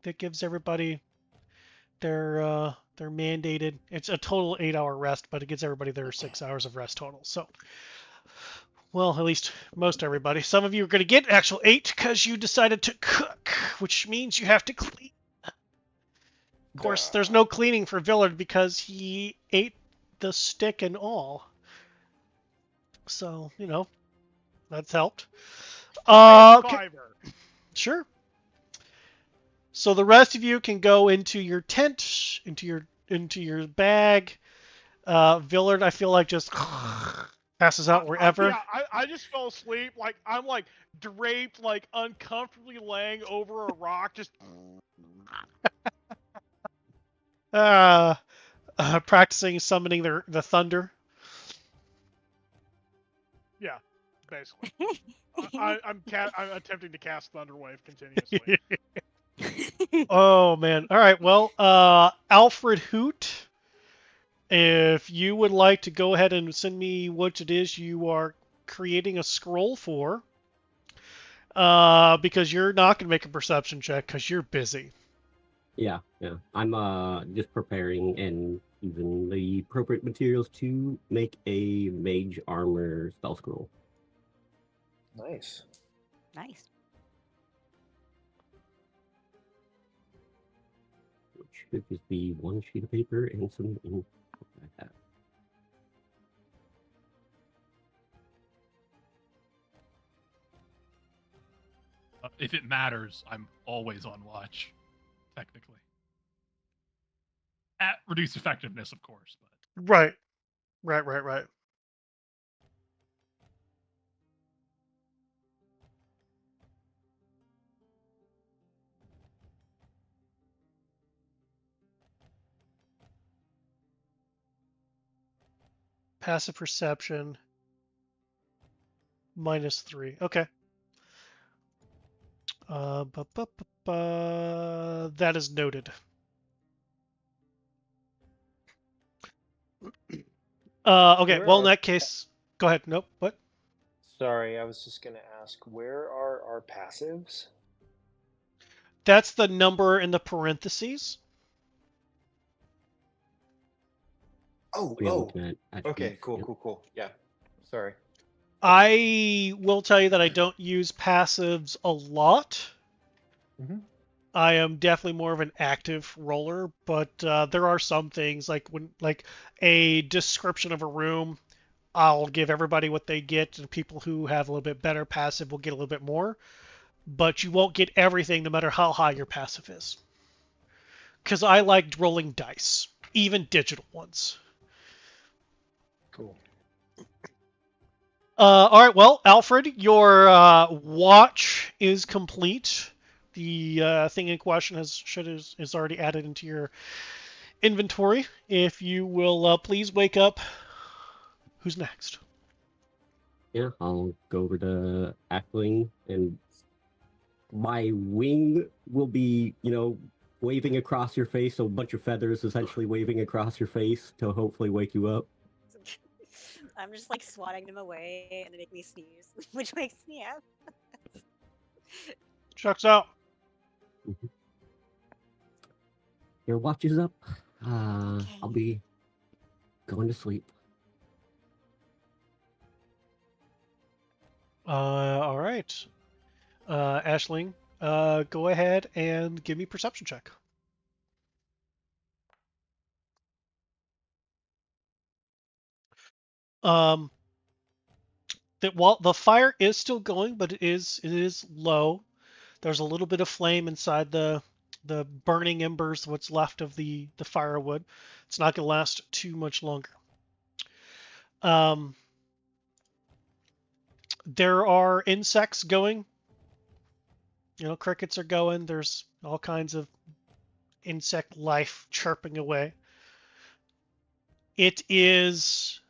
That gives everybody their They're mandated. It's a total 8-hour rest, but it gives everybody their 6 hours of rest total. So, well, at least most everybody. Some of you are going to get actual 8 because you decided to cook, which means you have to clean. Of course, there's no cleaning for Villard because he ate the stick and all. So, that's helped. Okay. Fiverr. Sure. So the rest of you can go into your tent, into your bag. Villard, I feel like just passes out wherever. Yeah, I just fell asleep. Like I'm like draped, like uncomfortably laying over a rock, just. Practicing summoning the thunder. Yeah, basically. I'm attempting to cast Thunderwave continuously. Oh man! All right. Well, Alfred Hoot, if you would like to go ahead and send me what it is you are creating a scroll for, because you're not going to make a perception check because you're busy. Yeah. I'm just preparing and using the appropriate materials to make a mage armor spell scroll. Nice. Nice. Which should just be one sheet of paper and some ink. If it matters, I'm always on watch, technically. At reduced effectiveness, of course. But Right. Passive perception -3. Okay. That is noted. Okay. Where Well, in are- that case, go ahead. Nope. What? Sorry, I was just gonna ask, where are our passives? That's the number in the parentheses. Oh, We are oh. looking at Okay, attributes, cool, yep. cool. Yeah. Sorry. I will tell you that I don't use passives a lot. Mm-hmm. I am definitely more of an active roller, but there are some things like like a description of a room, I'll give everybody what they get, and people who have a little bit better passive will get a little bit more. But you won't get everything no matter how high your passive is. Because I like rolling dice, even digital ones. Cool. All right, well, Alfred, your watch is complete. The thing in question is already added into your inventory. If you will please wake up. Who's next? Yeah, I'll go over to Ackling, and my wing will be, waving across your face, so a bunch of feathers essentially waving across your face to hopefully wake you up. I'm just like swatting them away and they make me sneeze, which makes me happy. Chuck's out. Your watch is up. Okay. I'll be going to sleep. All right. Ashling, go ahead and give me perception check. Um, while the fire is still going, but it is low. There's a little bit of flame inside the burning embers, what's left of the firewood. It's not going to last too much longer. There are insects going. Crickets are going. There's all kinds of insect life chirping away. It is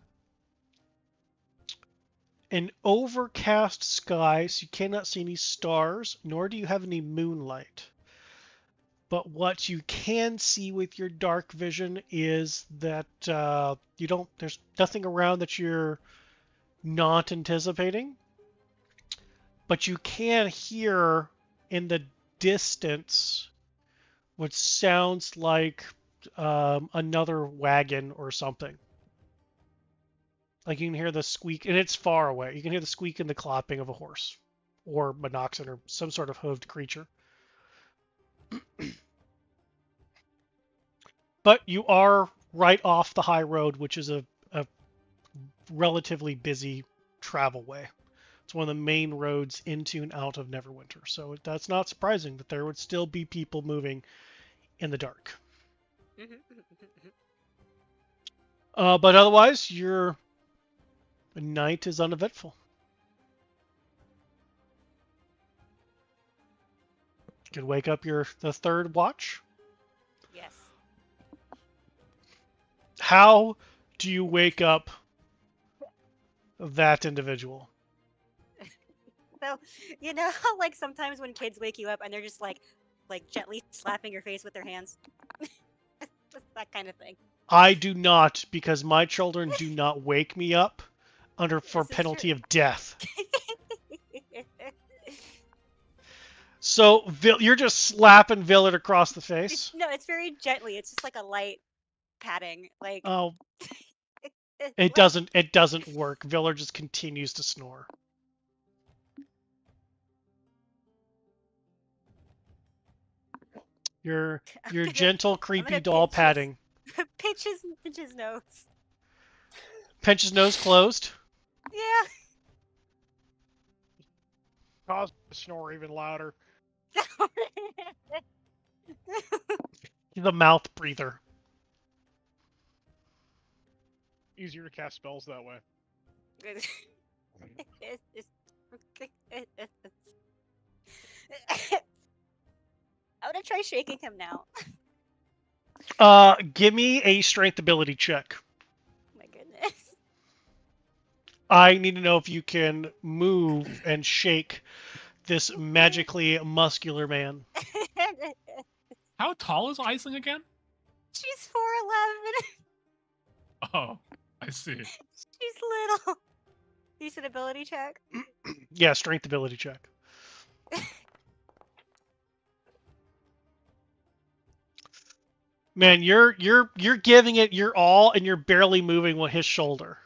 an overcast sky, so you cannot see any stars, nor do you have any moonlight. But what you can see with your dark vision is that there's nothing around that you're not anticipating. But you can hear in the distance what sounds like another wagon or something. Like you can hear the squeak, and it's far away. You can hear the squeak and the clopping of a horse, or monoxen, or some sort of hooved creature. But you are right off the high road, which is a relatively busy travel way. It's one of the main roads into and out of Neverwinter. So that's not surprising that there would still be people moving in the dark. But otherwise, your night is uneventful. You could wake up the third watch. Yes. How do you wake up that individual? So, you know how like sometimes when kids wake you up and they're just like gently slapping your face with their hands? Just that kind of thing. I do not, because my children do not wake me up for This is penalty true. of death. So you're just slapping Villard across the face. No, it's very gently. It's just like a light patting. Like Oh, it it doesn't. It doesn't work. Villard just continues to snore. Your gentle, creepy doll patting. Pinch his nose. Pinch his nose closed. Yeah. Cause the snore even louder. The mouth breather. Easier to cast spells that way. I'm gonna try shaking him now. Give me a strength ability check. My goodness. I need to know if you can move and shake this magically muscular man. How tall is Aisling again? She's 4'11". Oh, I see. She's little. Decent ability check. Yeah, strength ability check. Man, you're giving it your all, and you're barely moving with his shoulder.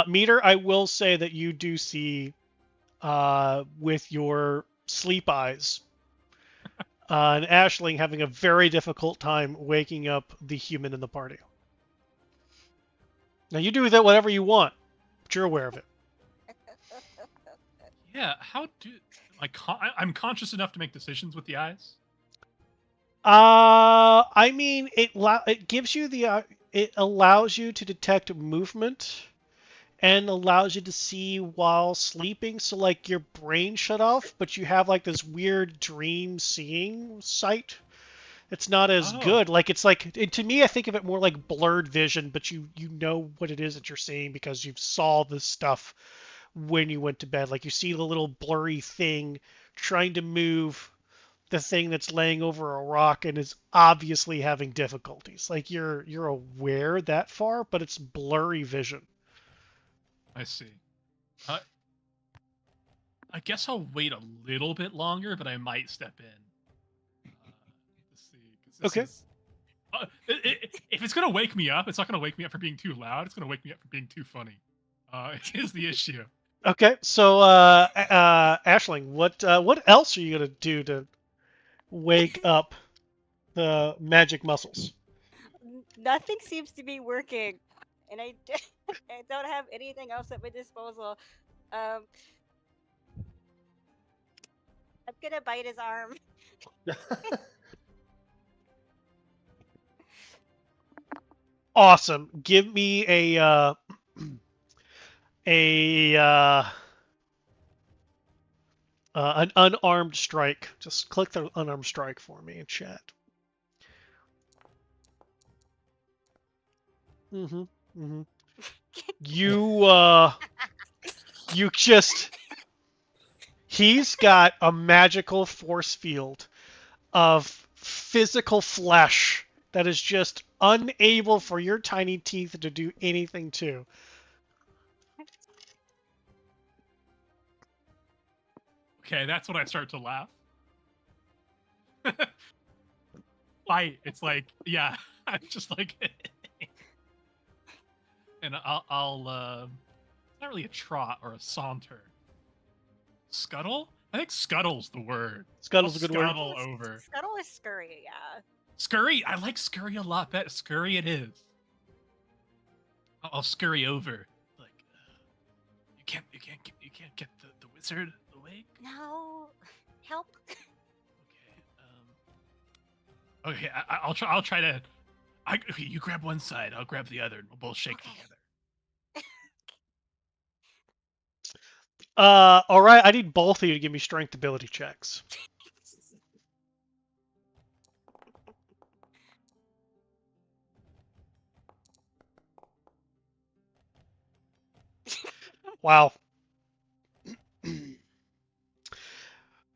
Meter, I will say that you do see, with your sleep eyes, an Ashling having a very difficult time waking up the human in the party. Now you do with it whatever you want, but you're aware of it. Yeah, how do I'm conscious enough to make decisions with the eyes? I mean, it gives you it allows you to detect movement and allows you to see while sleeping. So like your brain shut off, but you have like this weird dream seeing sight. It's not as good. Like it's like to me, I think of it more like blurred vision, but you know what it is that you're seeing because you saw this stuff when you went to bed. Like you see the little blurry thing trying to move the thing that's laying over a rock and is obviously having difficulties. Like you're aware that far, but it's blurry vision. I see. I guess I'll wait a little bit longer, but I might step in. Let's see. Okay. If it's gonna wake me up, it's not gonna wake me up for being too loud. It's gonna wake me up for being too funny. Is the issue. Okay, so Ashling, what else are you gonna do to wake up the magic muscles? Nothing seems to be working, and I don't have anything else at my disposal. I'm gonna bite his arm. Awesome. Give me an unarmed strike. Just click the unarmed strike for me in chat. You just he's got a magical force field of physical flesh that is just unable for your tiny teeth to do anything to. Okay, that's when I start to laugh. Fight. It's like, yeah, I'm just like, and I'll it's not really a trot or a saunter. Scuttle? I think scuttle's the word. Scuttle's I'll a good word. scuttle over. Scuttle is scurry, yeah. Scurry. I like scurry a lot better. Scurry it is. I'll scurry over. Like, you can't get the wizard awake. No, help. Okay. Okay. I'll try to. Okay, you grab one side. I'll grab the other, and we'll both shake Okay. together. All right. I need both of you to give me strength ability checks. Wow.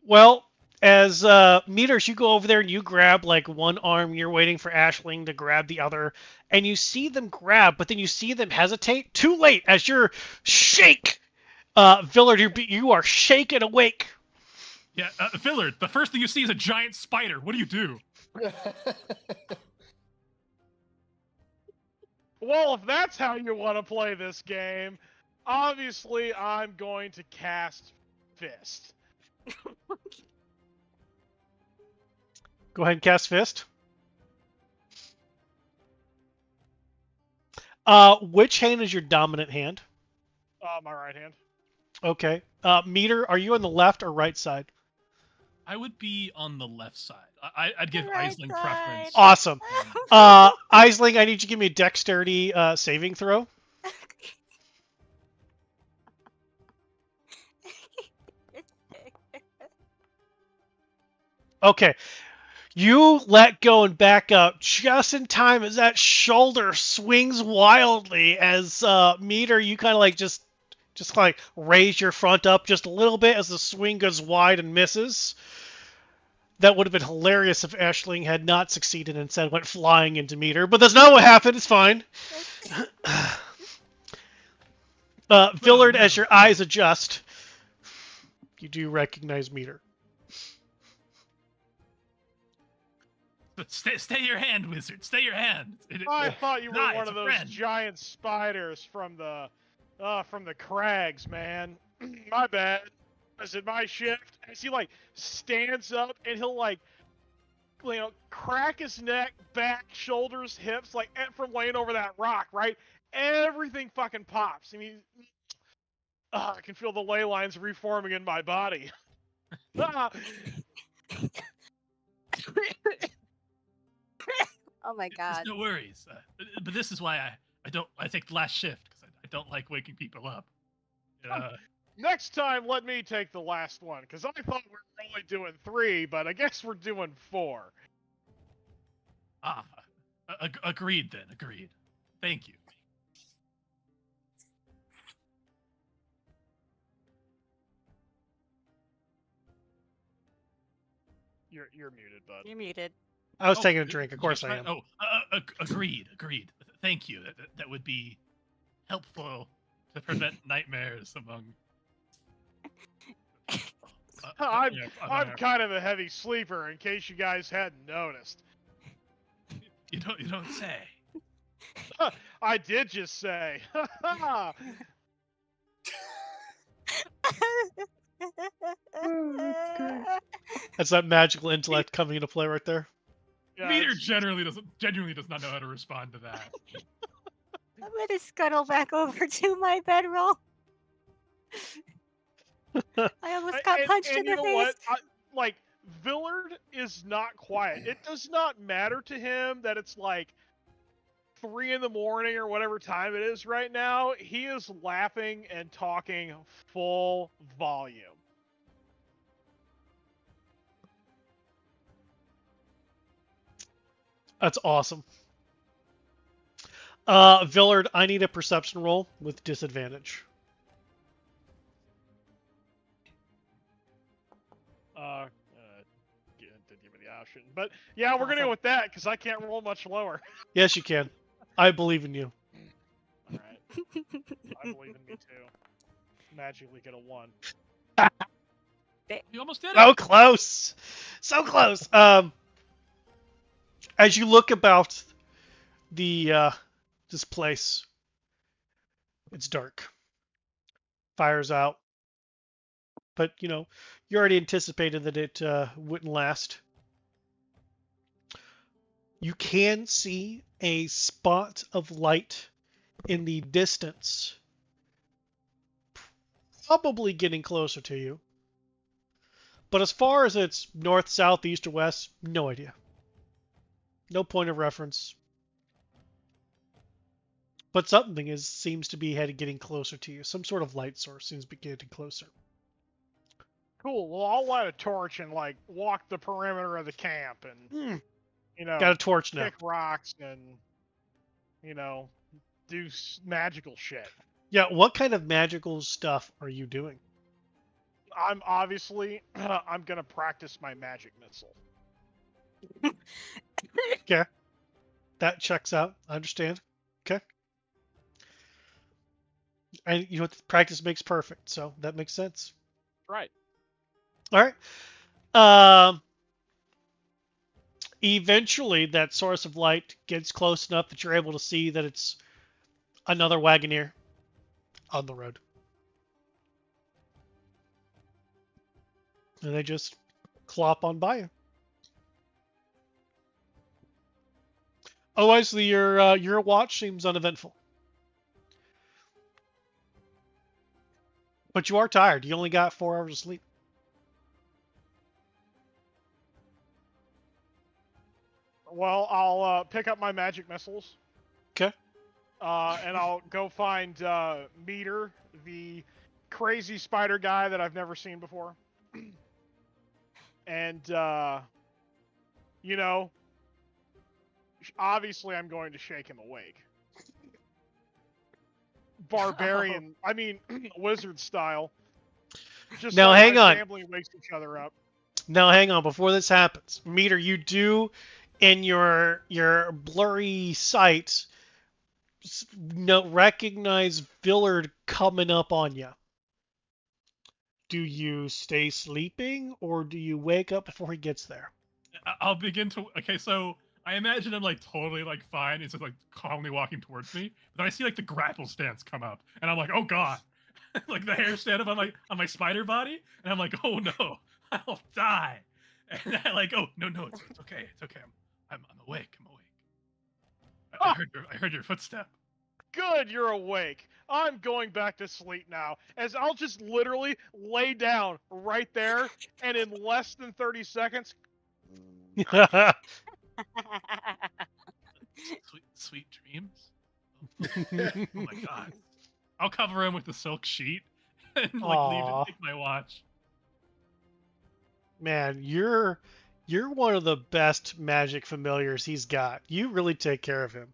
Well, as Meters, you go over there and you grab like one arm. You're waiting for Ashling to grab the other, and you see them grab, but then you see them hesitate. Too late, as you're shake, Villard, you are shaken awake. Yeah, Villard. The first thing you see is a giant spider. What do you do? Well, if that's how you want to play this game, obviously I'm going to cast Fist. Go ahead and cast Fist. Which hand is your dominant hand? My right hand. Okay. Meter, are you on the left or right side? I would be on the left side. I'd give Right Aisling side. preference. Awesome. Aisling, I need you to give me a dexterity saving throw. Okay. You let go and back up just in time as that shoulder swings wildly. As Meter, you kind of like just like raise your front up just a little bit as the swing goes wide and misses. That would have been hilarious if Ashling had not succeeded and instead went flying into Meter, but that's not what happened. It's fine. Villard, as your eyes adjust, you do recognize Meter. Stay your hand, wizard. Stay your hand. I thought you were Nah, one it's of a those friend. giant spiders from the crags, man. My bad. Is it my shift? As he like stands up and he'll like, you know, crack his neck, back, shoulders, hips, like from laying over that rock, right? Everything fucking pops. I mean, I can feel the ley lines reforming in my body. Oh my god. No worries. But this is why I take the last shift because I don't like waking people up. Next time, let me take the last one, because I thought we were only doing 3, but I guess we're doing 4. Agreed then. Agreed. Thank you. You're muted, bud. You're muted. I was taking a drink. Of course I am. Agreed. Agreed. Thank you. That would be helpful to prevent nightmares among. I'm kind of a heavy sleeper, in case you guys hadn't noticed. You don't say. I did just say. That's that magical intellect coming into play right there. Yeah, Meter it's- genuinely does not know how to respond to that. I'm gonna scuttle back over to my bedroll. I almost got punched in you the know face. what? Villard is not quiet. It does not matter to him that it's like 3 in the morning or whatever time it is right now. He is laughing and talking full volume. That's awesome. Villard, I need a perception roll with disadvantage. Didn't give me the option, but yeah, we're gonna go with that because I can't roll much lower. Yes, you can. I believe in you. All right, I believe in me too. Magically get a 1. You almost did it. So close, so close. As you look about the this place, it's dark. Fire's out, but you already anticipated that it wouldn't last. You can see a spot of light in the distance, probably getting closer to you. But as far as it's north, south, east, or west, no idea. No point of reference. But something seems to be getting closer to you. Some sort of light source seems to be getting closer. Cool. Well, I'll light a torch and like walk the perimeter of the camp and Got a torch now. kick rocks and do magical shit. Yeah, what kind of magical stuff are you doing? I'm obviously I'm gonna practice my magic missile. Okay. That checks out. I understand. Okay. And practice makes perfect, so that makes sense. Right. All right. Eventually, that source of light gets close enough that you're able to see that it's another wagoneer on the road. And they just clop on by you. Otherwise, your watch seems uneventful. But you are tired. You only got 4 hours of sleep. Well, I'll pick up my magic missiles. Okay. And I'll go find Meter, the crazy spider guy that I've never seen before. And, obviously I'm going to shake him awake. Barbarian, I mean, wizard style. Just now, like hang my on. family wakes each other up. Now, hang on. Before this happens, Meter, you do, in your blurry sight, recognize Villard coming up on you. Do you stay sleeping, or do you wake up before he gets there? I'll begin to. Okay, so I imagine I'm like totally like fine. It's just like calmly walking towards me. But then I see like the grapple stance come up, and I'm like, oh god, like the hair stand up on my spider body, and I'm like, oh no, I'll die. And I like, oh no, it's okay, it's okay. I'm awake. I'm awake. I heard your footstep. Good, you're awake. I'm going back to sleep now, as I'll just literally lay down right there, and in less than 30 seconds, Sweet dreams. Oh my god. I'll cover him with the silk sheet and like leave and take my watch. Man, you're one of the best magic familiars he's got. You really take care of him.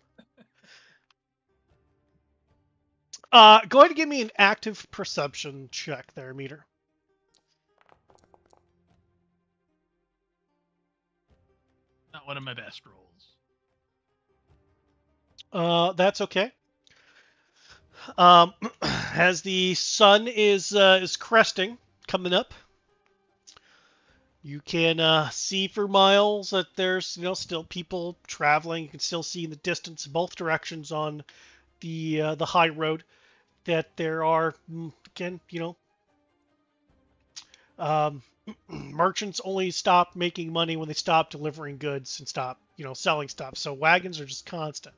Go ahead and give me an active perception check there, Meter. Not one of my best rolls. That's okay. As the sun is cresting, coming up, you can see for miles that there's still people traveling. You can still see in the distance, both directions on the high road, that there are again merchants only stop making money when they stop delivering goods and stop selling stuff. So wagons are just constant.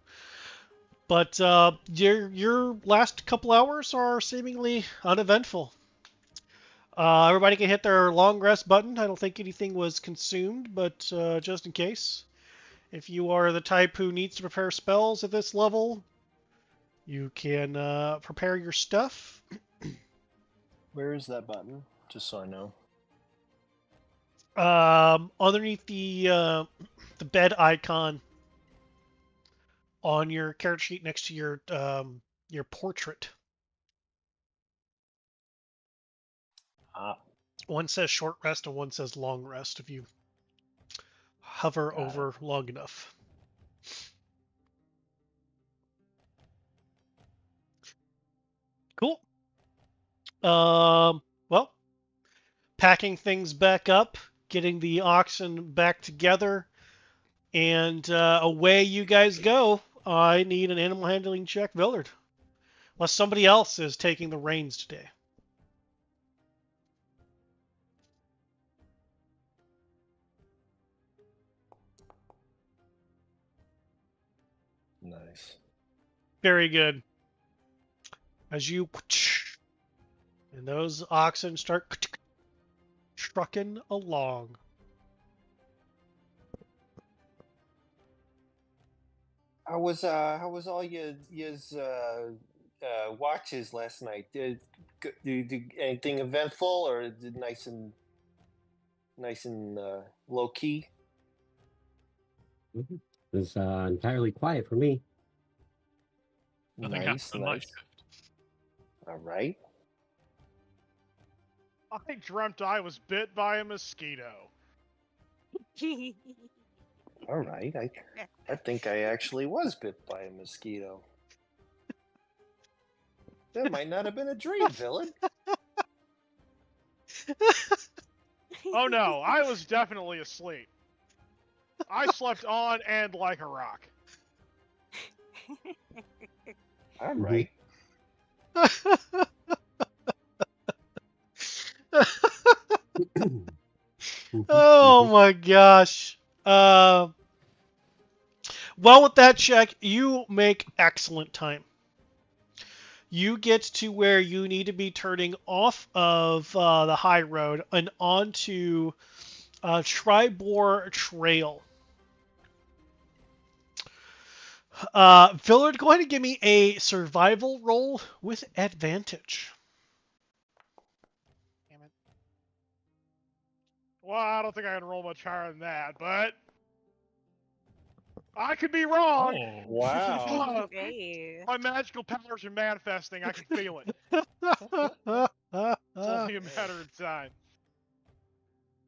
But your last couple hours are seemingly uneventful. Everybody can hit their long rest button. I don't think anything was consumed, but just in case. If you are the type who needs to prepare spells at this level, you can prepare your stuff. Where is that button? Just so I know. Underneath the bed icon on your character sheet next to your portrait. One says short rest and one says long rest if you hover over long enough. Cool. Well, packing things back up, getting the oxen back together, and away you guys go. I need an animal handling check, Villard. Unless somebody else is taking the reins today. Nice. Very good. As you and those oxen start trucking along. How was all your watches last night? Did anything eventful, or did nice and low key? It was entirely quiet for me. Nothing Nice, happened on my nice. shift. All right. I dreamt I was bit by a mosquito. All right. I think I actually was bit by a mosquito. That might not have been a dream, villain. Oh no, I was definitely asleep. I slept on and like a rock. All right. Oh my gosh. Well, with that check, you make excellent time. You get to where you need to be turning off of the high road and onto Tribor Trail. Villard, go ahead and give me a survival roll with advantage. Damn it. Well, I don't think I can roll much higher than that, but I could be wrong. Oh, Wow. Hey. My magical powers are manifesting. I can feel it. It's only a matter of time.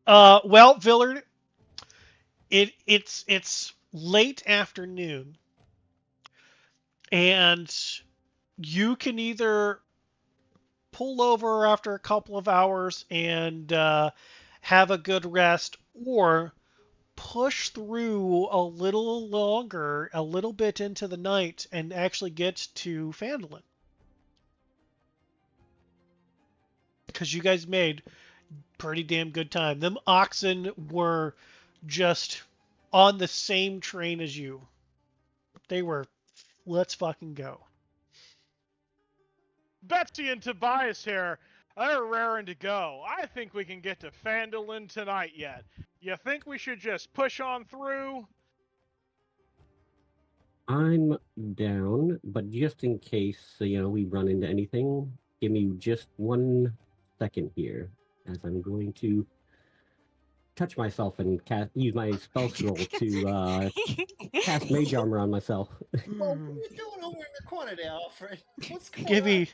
Well, Villard, it's late afternoon, and you can either pull over after a couple of hours and have a good rest, or push through a little longer, a little bit into the night, and actually get to Phandelver. Because you guys made pretty damn good time. Them oxen were just on the same train as you. They were, let's fucking go. Betsy and Tobias here. They're raring to go. I think we can get to Phandelver tonight yet. You think we should just push on through? I'm down, but just in case we run into anything, give me just 1 second here, as I'm going to touch myself and use my spell scroll to cast Mage Armor on myself. Well, what are you doing over in the corner there, Alfred? What's going on?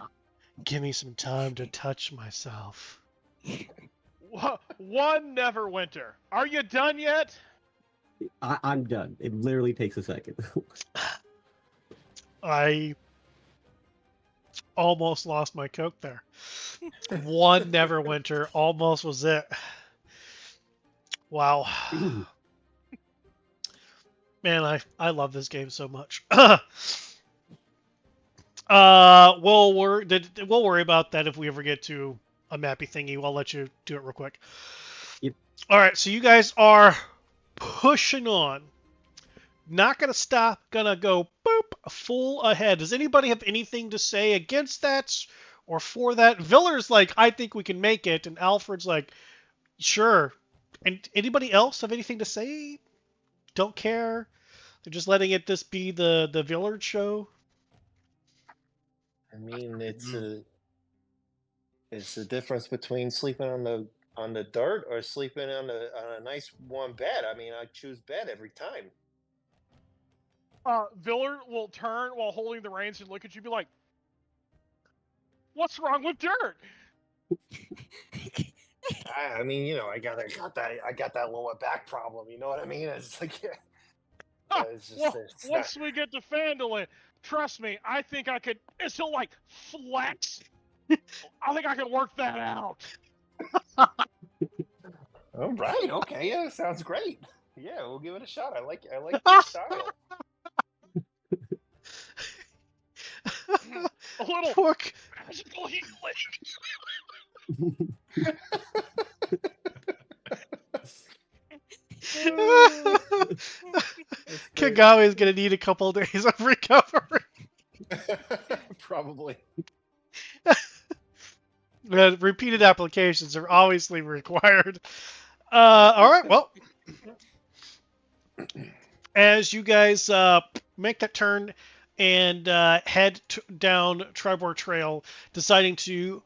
Give me some time to touch myself. One Neverwinter. Are you done yet? I'm done. It literally takes a second. I almost lost my Coke there. One Neverwinter almost was it. Wow. Man, I love this game so much. We'll worry about that if we ever get to a mappy thingy. I'll let you do it real quick. Yep. All right, so you guys are pushing on. Not gonna stop. Gonna go boop full ahead. Does anybody have anything to say against that or for that? Villar's like, I think we can make it, and Alfred's like, sure. And anybody else have anything to say? Don't care. They're just letting it just be the Villard show. I mean, it's the difference between sleeping on the dirt or sleeping on a nice warm bed. I mean, I choose bed every time. Villard will turn while holding the reins and look at you and be like, what's wrong with dirt? I mean, I got that lower back problem. You know what I mean? It's like, it's just, Well, it's once we get to Phandelver, trust me, I think I could. It's still like flex. I think I can work that out. All right. Okay. Yeah, sounds great. Yeah, we'll give it a shot. I like your style. A little Pork. magical healing. That's great. Kagami is gonna need a couple of days of recovery. Probably. Repeated applications are obviously required. All right, well, as you guys make that turn and head down Tribor Trail, deciding to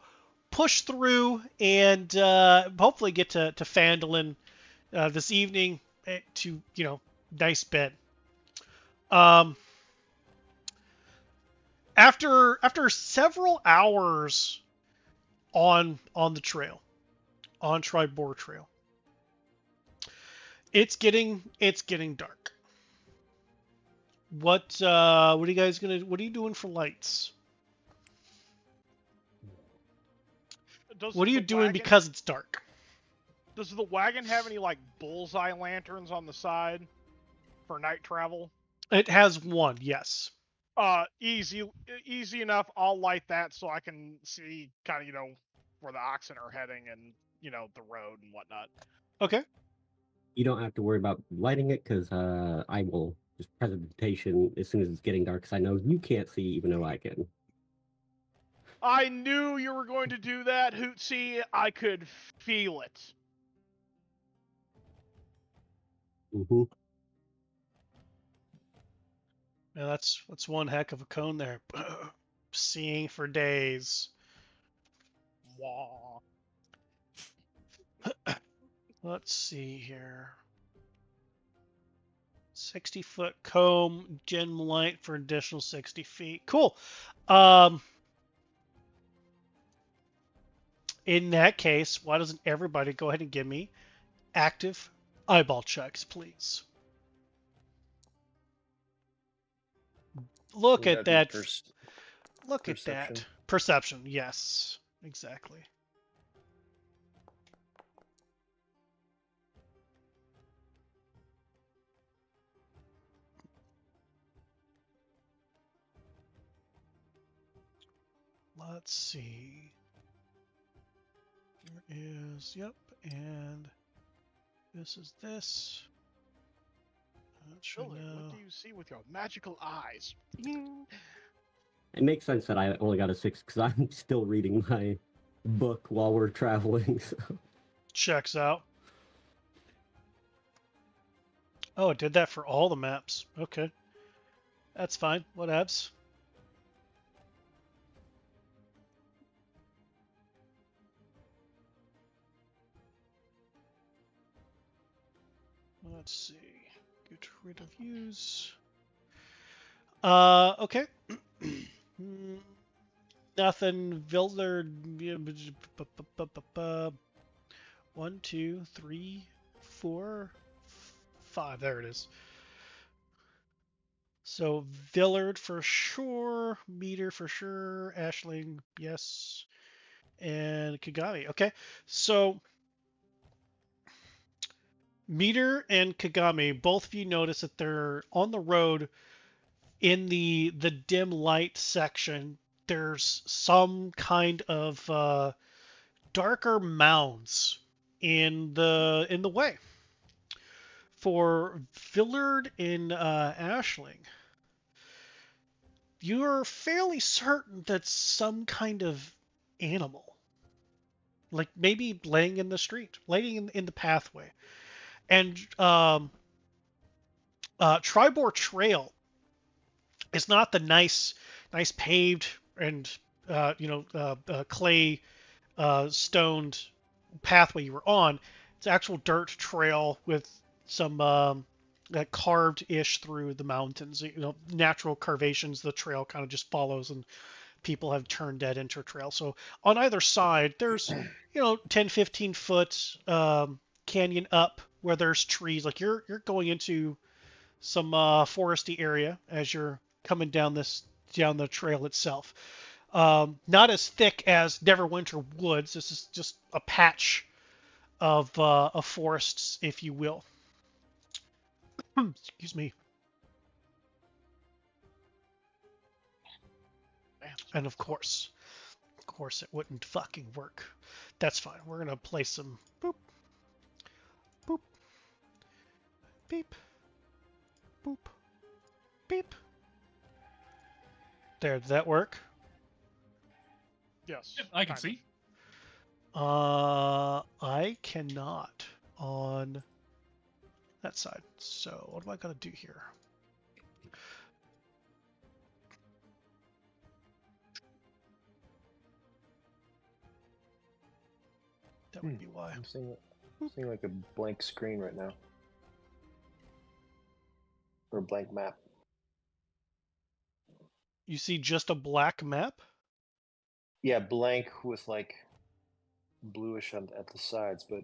push through and hopefully get to Phandelver this evening to, nice bed. After several hours on the trail, on Tribor Trail, it's getting dark. What are you guys what are you doing for lights? What are you doing because it's dark? Does the wagon have any like bullseye lanterns on the side for night travel? It has one, yes. Easy enough. I'll light that so I can see kind of where the oxen are heading and the road and whatnot. Okay. You don't have to worry about lighting it because I will just presentation as soon as it's getting dark because I know you can't see even though I can. I knew you were going to do that, Hootsy. I could feel it. Mm-hmm. Now that's one heck of a cone there. Seeing for days. Wah. Let's see here. 60-foot comb, dim light for additional 60 feet. Cool. In that case, why doesn't everybody go ahead and give me active eyeball checks, please? Look at that. Look at that. Perception, yes. Exactly. Let's see. There is, yep, and this is this. What do you see with your magical eyes? It makes sense that I only got a 6 because I'm still reading my book while we're traveling. So. Checks out. Oh, it did that for all the maps. Okay. That's fine. Whatevs. Let's see. Get rid of use. Okay. Nothing. Villard. 1, 2, 3, 4, 5. There it is. So Villard for sure. Meter for sure. Ashling, yes. And Kagami. Okay. So Meter and Kagami, both of you notice that they're on the road in the dim light section. There's some kind of darker mounds in the way. For Villard and Ashling, you're fairly certain that's some kind of animal. Like maybe laying in the street, laying in the pathway. And Tribor Trail is not the nice paved and clay stoned pathway you were on. It's actual dirt trail with some carved-ish through the mountains. Natural curvations. The trail kind of just follows, and people have turned that into a trail. So on either side, there's 10, 15 foot canyon up where there's trees. Like you're going into some foresty area as you're coming down the trail itself. Not as thick as Neverwinter Woods. This is just a patch of forests, if you will. Excuse me. And of course, it wouldn't fucking work. That's fine. We're gonna place some boop, boop, beep, boop, beep. There, did that work? Yes. Yep, I can kind of. see. I cannot on that side. So what do I gotta do here? That would be why. I'm seeing like a blank screen right now. Or a blank map. You see just a black map? Yeah, blank with like bluish at the sides, but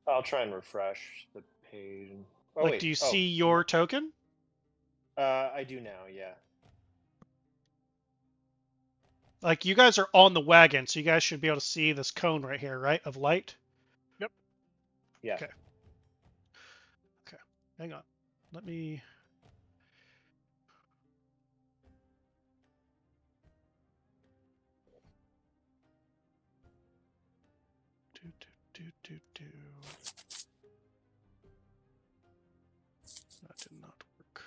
I'll try and refresh the page. Oh, Like, wait. do you Oh, see your token? I do now, yeah. Like, you guys are on the wagon, so you guys should be able to see this cone right here, right? Of light? Yeah. Okay. Hang on. Let me... Do. That did not work.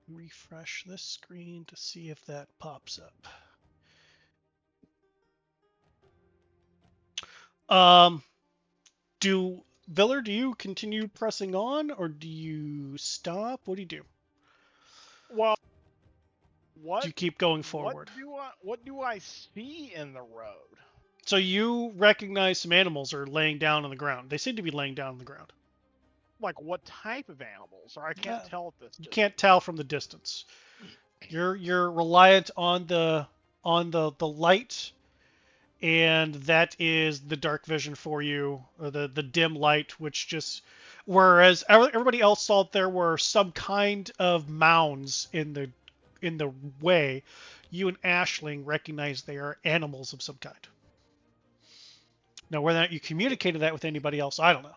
Refresh this screen to see if that pops up. Viller, do you continue pressing on, or do you stop? What do you do? Well, Do what you keep going forward? what do I see in the road? So you recognize some animals are laying down on the ground. They seem to be laying down on the ground. Like what type of animals? Or I can't tell at this. You can't tell from the distance. You're reliant on the light, and that is the dark vision for you, or the dim light, which just, whereas everybody else thought there were some kind of mounds in the way, you and Ashling recognize they are animals of some kind. Now, whether or not you communicated that with anybody else, I don't know.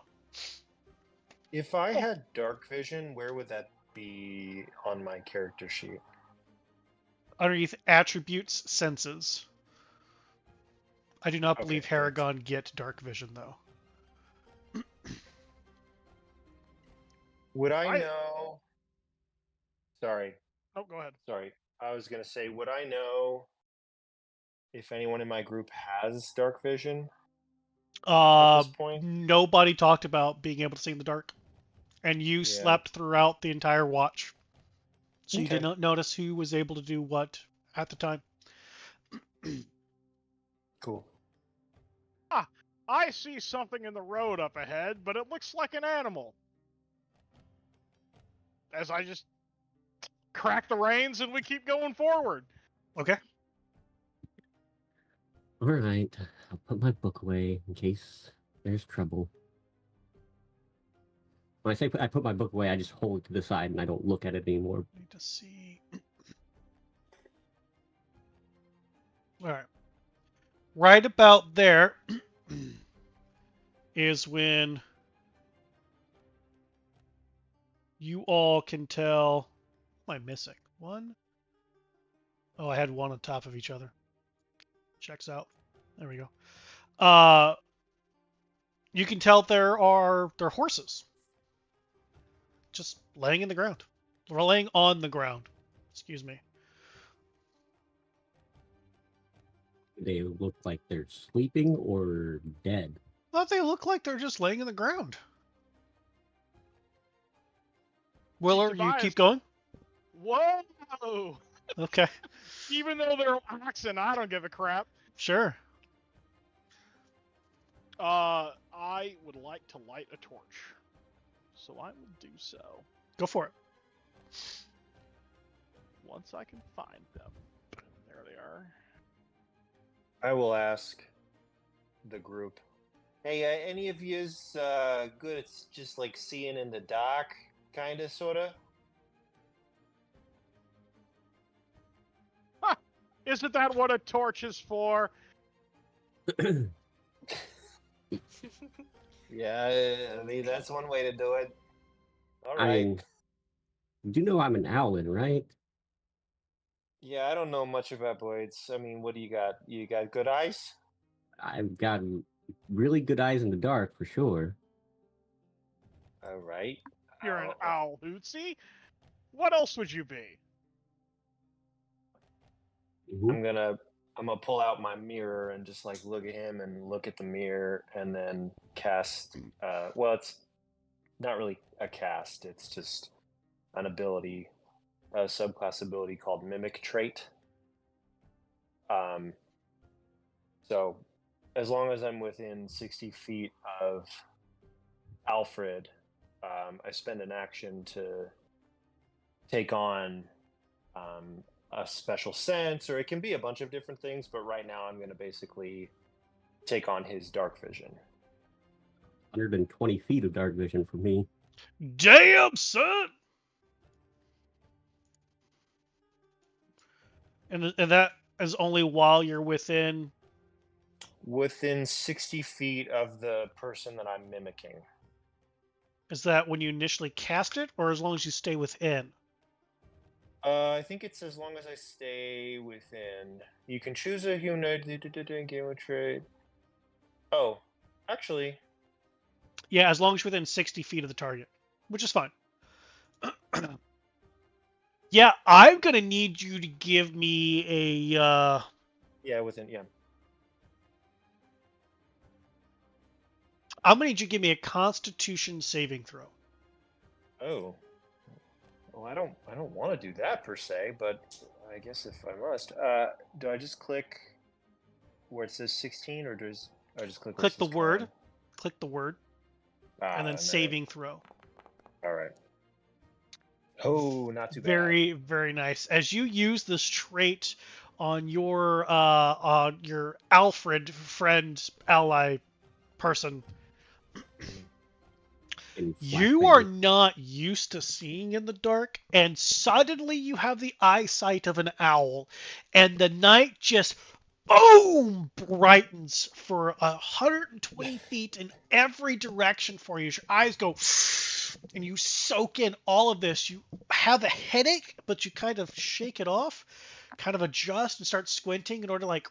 If I had dark vision, where would that be on my character sheet? Underneath attributes, senses. I do not believe Okay, thanks. Haragon get dark vision, though. Would I know? Sorry. Oh, go ahead. Sorry. I was going to say, would I know if anyone in my group has dark vision at this point? Nobody talked about being able to see in the dark. And you Yeah. slept throughout the entire watch. So you Okay. did not notice who was able to do what at the time. Cool. I see something in the road up ahead, but it looks like an animal. As I just crack the reins and we keep going forward. Okay. All right, I'll put my book away in case there's trouble. When I say I put my book away, I just hold it to the side and I don't look at it anymore. Need to see. All right. Right about there is when you all can tell. What am I missing? One? Oh, I had one on top of each other. Checks out. There we go. You can tell they're horses. Just laying in the ground. Or laying on the ground. Excuse me. They look like they're sleeping or dead. Well, they look like they're just laying in the ground. Willer, you Tobias- keep going? Whoa! Okay. Even though they're oxen, I don't give a crap. Sure. I would like to light a torch. So I will do so. Go for it. Once I can find them. There they are. I will ask the group Hey, any of yous good at just like seeing in the dark, kind of, sort of? Isn't that what a torch is for? Yeah, I mean that's one way to do it. All I right. mean, you do know I'm an owlin, right? Yeah, I don't know much about blades. I mean, what do you got? You got good eyes? I've got really good eyes in the dark for sure. All right. You're an Uh, owl, Hootsie. What else would you be? Mhm. I'm gonna pull out my mirror and just like look at him and look at the mirror and then cast. Well, it's not really a cast. It's just an ability, a subclass ability called Mimic Trait. Um, so as long as I'm within 60 feet of Alfred, I spend an action to take on a special sense, or it can be a bunch of different things. But right now, I'm going to basically take on his dark vision. 120 feet of dark vision for me. Damn, son! And that is only while you're within. Within 60 feet of the person that I'm mimicking. Is that when you initially cast it, or as long as you stay within? I think it's as long as I stay within. You can choose a humanoid game of trade. Oh, actually, Yeah, as long as you're within 60 feet of the target, which is fine. Yeah, I'm gonna need you to give me a. yeah, within, yeah. I'm gonna need you to give me a Constitution saving throw. Oh, well, I don't want to do that per se, but I guess if I must, do I just click where it says 16, or does I just click where it Click the says word. con? Click the word, and Ah, then and then saving throw. all right. Oh, not too bad. Very, very nice. As you use this trait on your Alfred friend ally person, In you are flashbang. not used to seeing in the dark, and suddenly you have the eyesight of an owl, and the night just boom brightens for 120 feet in every direction for you. As your eyes go and you soak in all of this. You have a headache, but you kind of shake it off, kind of adjust and start squinting in order to like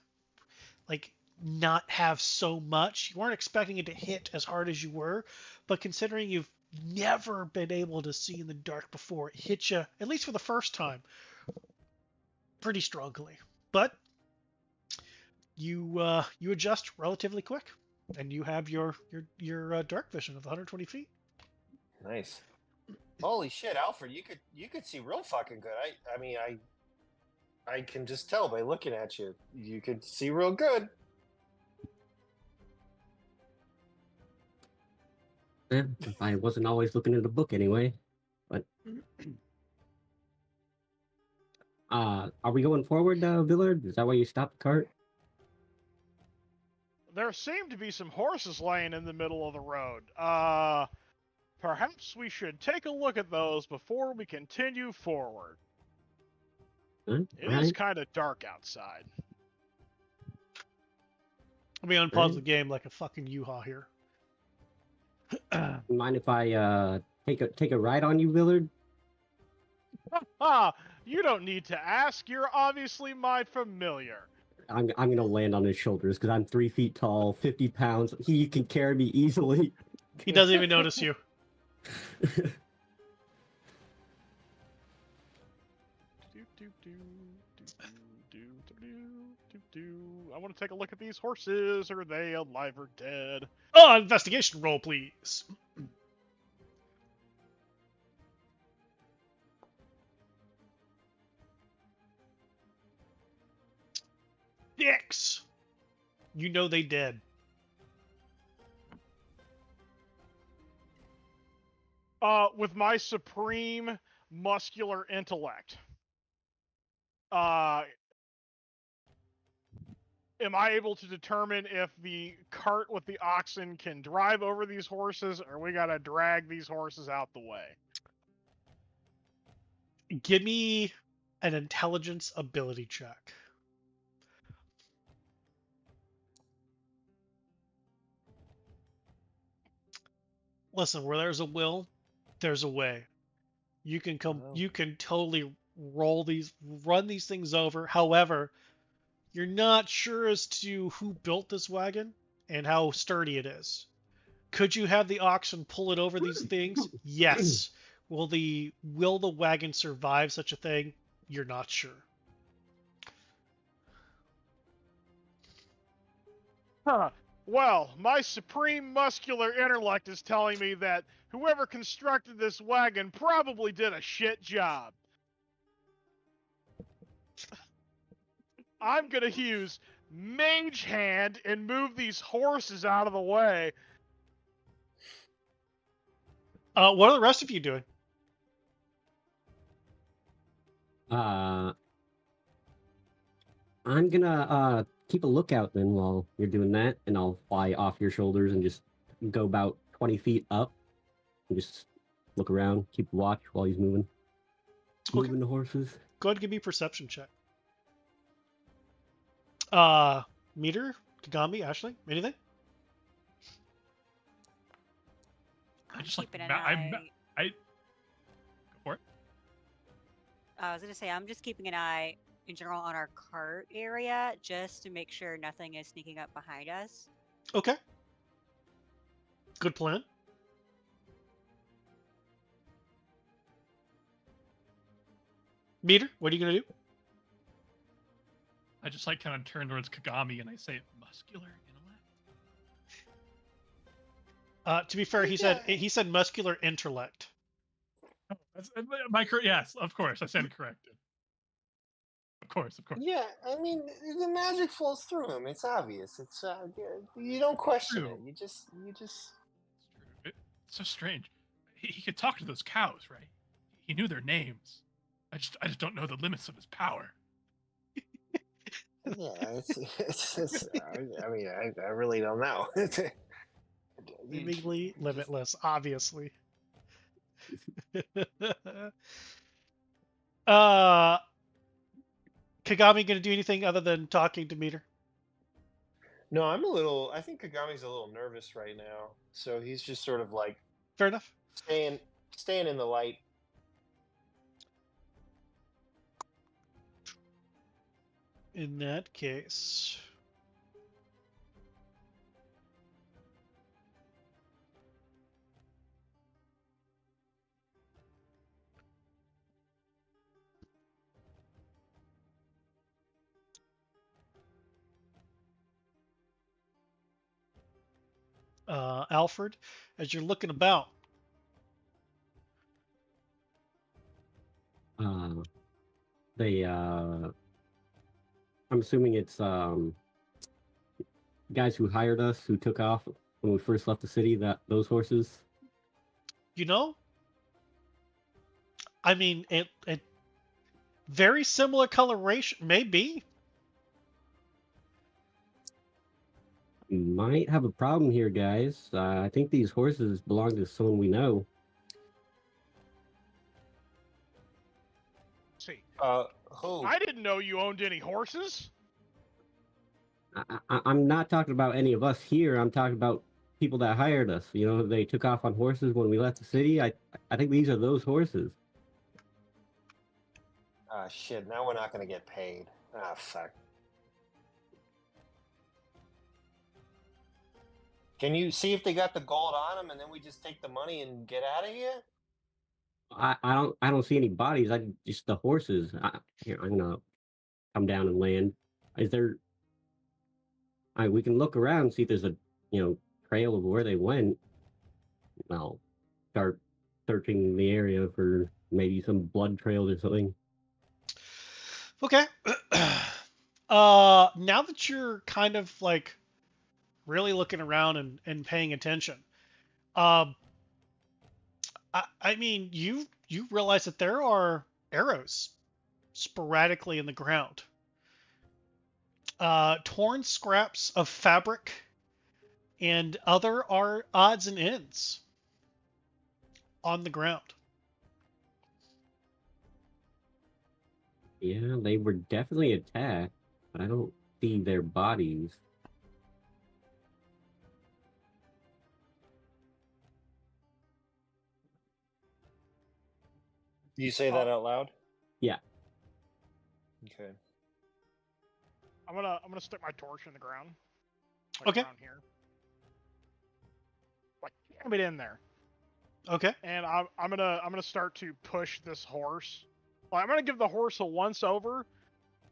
not have so much. You weren't expecting it to hit as hard as you were, but considering you've never been able to see in the dark before, it hit you, at least for the first time, pretty strongly. But you adjust relatively quick, and you have your dark vision of 120 feet. Nice. Holy shit, Alfred, you could see real fucking good. I mean I can just tell by looking at you. You could see real good. If I wasn't always looking at the book anyway. But are we going forward, Villard? Is that why you stopped the cart? There seem to be some horses laying in the middle of the road. Perhaps we should take a look at those before we continue forward. Huh? It All is right. kind of dark outside. Let me unpause Right. the game like a fucking U-Haul here. Mind if I take a ride on you, Villard? You don't need to ask. You're obviously my familiar. I'm gonna land on his shoulders because I'm 3 feet tall, 50 pounds. He can carry me easily. He doesn't even notice you. I want to take a look at these horses. Are they alive or dead? Oh, investigation roll, please. Dicks. You know they dead. With my supreme muscular intellect. am I able to determine if the cart with the oxen can drive over these horses, or we gotta drag these horses out the way? Give me an intelligence ability check. Listen, where there's a will, there's a way. You can come. Wow. You can totally run these things over. However, you're not sure as to who built this wagon and how sturdy it is. Could you have the oxen pull it over these things? Yes. Will the wagon survive such a thing? You're not sure. Huh. Well, my supreme muscular intellect is telling me that whoever constructed this wagon probably did a shit job. I'm gonna use Mage Hand and move these horses out of the way. What are the rest of you doing? I'm gonna keep a lookout then while you're doing that, and I'll fly off your shoulders and just go about 20 feet up and just look around, keep watch while he's moving. Okay. Moving the horses. Go ahead and give me a perception check. Meter, Kagami, Ashley, anything? I I'm just like keeping an I go for it. I was gonna say I'm just keeping an eye in general on our cart area just to make sure nothing is sneaking up behind us. Okay. Good plan. Meter, what are you gonna do? I just like kind of turn towards Kagami and I say, muscular intellect. To be fair, he said muscular intellect. Oh, that's yes, of course, I stand corrected. Of course. Yeah, I mean, the magic flows through him. It's obvious. It's you don't question True. it. You just. It's true. It's so strange. He could talk to those cows, right? He knew their names. I just don't know the limits of his power. Yeah, I mean, I really don't know. Seemingly limitless, obviously. Kagami gonna do anything other than talking to Meter? No, I think Kagami's a little nervous right now, so he's just sort of like Fair enough. staying in the light. In that case, Alfred, as you're looking about, They I'm assuming it's guys who hired us who took off when we first left the city, that those horses. you know, I mean, it very similar coloration, maybe. Might have a problem here, guys. I think these horses belong to someone we know. See, Who? I didn't know you owned any horses. I'm not talking about any of us here. I'm talking about people that hired us. You know, they took off on horses when we left the city. I think these are those horses. Ah, shit. Now we're not gonna get paid. Ah, fuck. Can you see if they got the gold on them, and then we just take the money and get out of here? I don't see any bodies. I just the horses. Here, I'm gonna come down and land. Is there? We can look around and see if there's a trail of where they went. I'll start searching the area for maybe some blood trails or something. Okay. Now that you're kind of like really looking around and paying attention, I mean, you realize that there are arrows sporadically in the ground. Torn scraps of fabric and other odds and ends on the ground. Yeah, they were definitely attacked, but I don't see their bodies. Do you say that out loud? Yeah. Okay. I'm gonna stick my torch in the ground. Like Okay. around here. Like jam it in there. Okay. And I'm gonna start to push this horse. Well, I'm gonna give the horse a once over,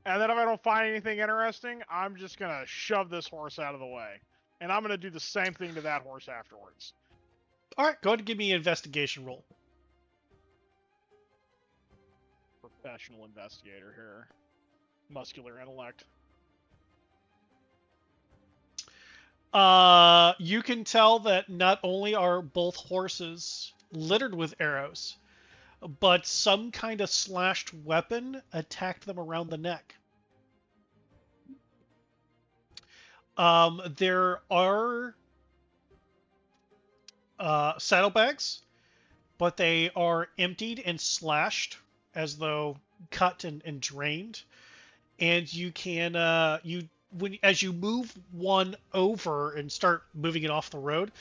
and then if I don't find anything interesting, I'm just gonna shove this horse out of the way. And I'm gonna do the same thing to that horse afterwards. All right. Go ahead and give me an investigation roll. Professional investigator here. Muscular intellect. You can tell that not only are both horses littered with arrows, but some kind of slashed weapon attacked them around the neck. There are saddlebags, but they are emptied and slashed as though cut and drained. And you can as you move one over and start moving it off the road,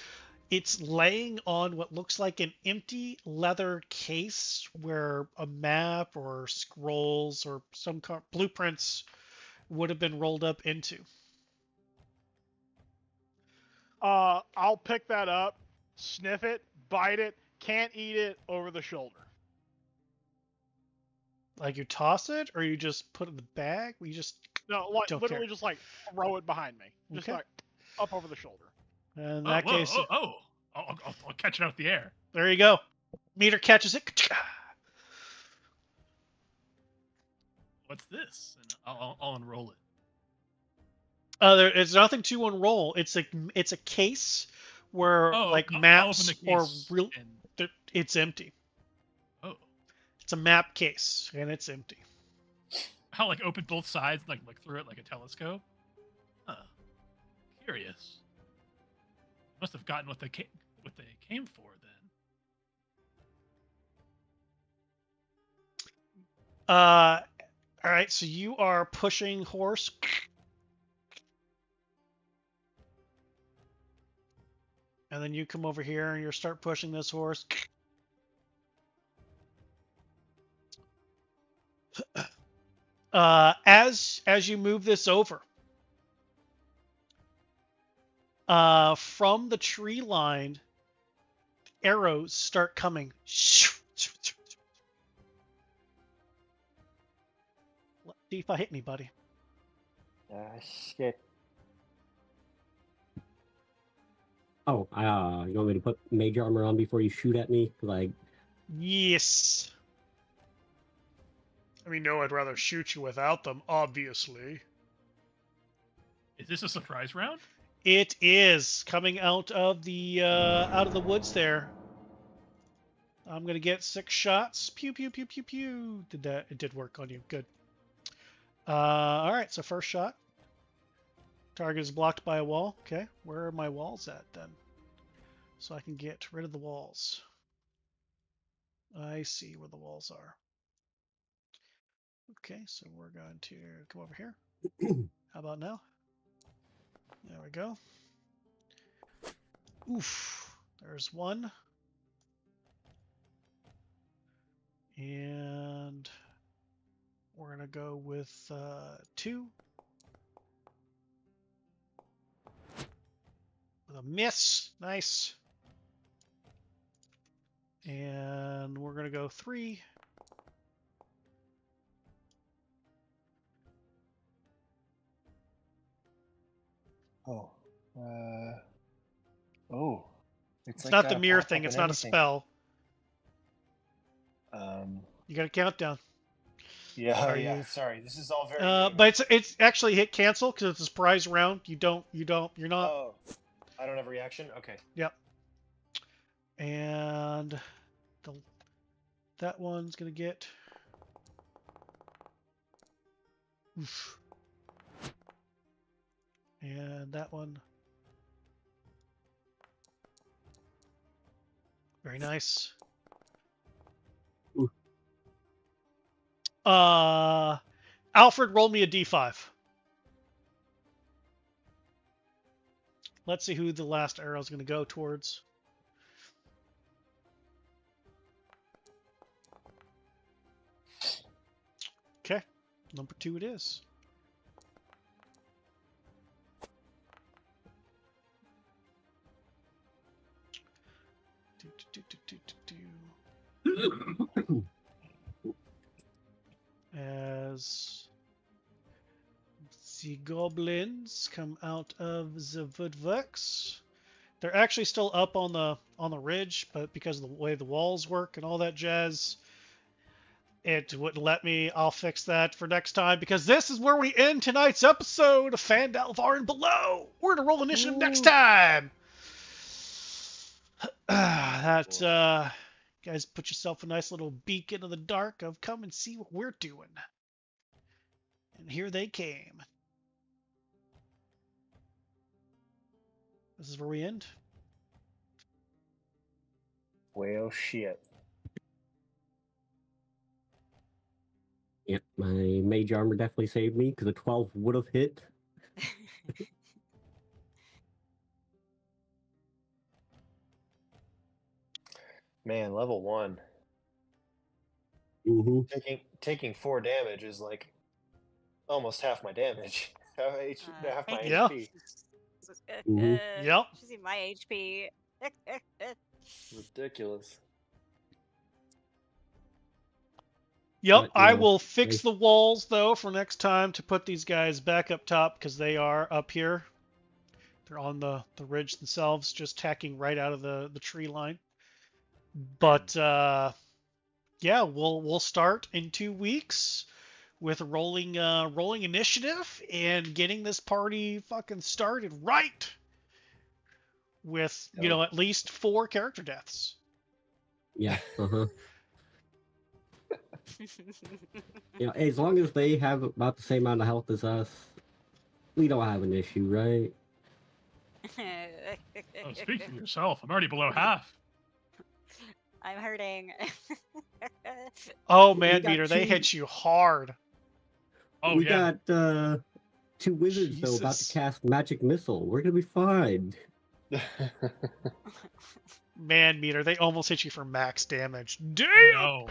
it's laying on what looks like an empty leather case where a map or scrolls or some blueprints would have been rolled up into. I'll pick that up, sniff it, bite it, can't eat it, over the shoulder. Like you toss it, or you just put it in the bag? You just No, like don't literally care. just like throw it behind me, just Okay. like up over the shoulder. In that case, I'll catch it out the air. there you go. Meter catches it. What's this? And I'll unroll it. There's nothing to unroll. It's a case where Oh, like I'll maps open the or case real. and- It's empty. Oh, It's a map case and it's empty. I'll like open both sides and like look through it like a telescope. Huh. Curious. Must have gotten what they came for then. All right. So you are pushing horse. And then you come over here and you start pushing this horse. As you move this over, from the tree line, arrows start coming. Let's see if I hit anybody. Shit. Oh, you want me to put mage armor on before you shoot at me? Like, Yes. I mean, no, I'd rather shoot you without them, obviously. Is this a surprise round? It is coming out of the woods there. I'm gonna get 6 shots. Pew pew pew pew pew. It did work on you. Good. All right. So first shot. Target is blocked by a wall. Okay. Where are my walls at then? So I can get rid of the walls. I see where the walls are. Okay. So we're going to come over here. How about now? There we go. Oof. There's one. And we're going to go with 2. With a miss. Nice. And we're going to go 3. Oh. Oh. It's like not the gotta mirror pop thing. up It's in not a anything. spell. You got a countdown. Yeah, Are yeah. you- Sorry, this is all very. new to me. But it's actually hit cancel because it's a surprise round. You're not. Oh, I don't have a reaction. Okay. Yep. And that one's gonna get. Oof. And that one. Very nice. Ooh. Alfred, roll me a d5. Let's see who the last arrow is going to go towards. Okay, number 2 it is. As the goblins come out of the woodworks, they're actually still up on the ridge, but because of the way the walls work and all that jazz, it wouldn't let me. I'll fix that for next time, because this is where we end tonight's episode of Phandelver and Below. We're gonna roll initiative next time. Guys, put yourself a nice little beacon in the dark of come and see what we're doing. And here they came. This is where we end. Well, shit. Yep, my mage armor definitely saved me because a 12 would have hit. Man, level 1. Mm-hmm. Taking 4 damage is like almost half my damage. Half my Yeah. HP. Mhm. Yep. See my HP. Ridiculous. Yep, But, I will fix nice. the walls, though, for next time to put these guys back up top, because they are up here. They're on the ridge themselves, just tacking right out of the tree line. But, yeah, we'll start in 2 weeks with rolling initiative and getting this party fucking started right with, at least 4 character deaths. Yeah, as long as they have about the same amount of health as us, we don't have an issue, right? Oh, speak for yourself. I'm already below half. I'm hurting. Oh, We man, got Meter, they 2 hit you hard. Oh, we yeah. got 2 wizards, though, about to Jesus. cast Magic Missile. We're gonna be fine. Man, Meter, they almost hit you for max damage. Damn! No.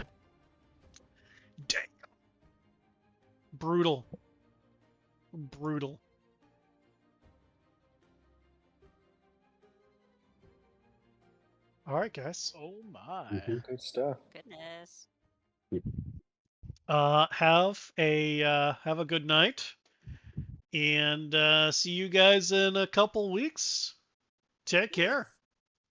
Damn. Brutal. Brutal. All right, guys. Oh my. Mhm. Good stuff. Goodness. Have a good night, and see you guys in a couple weeks. Take care.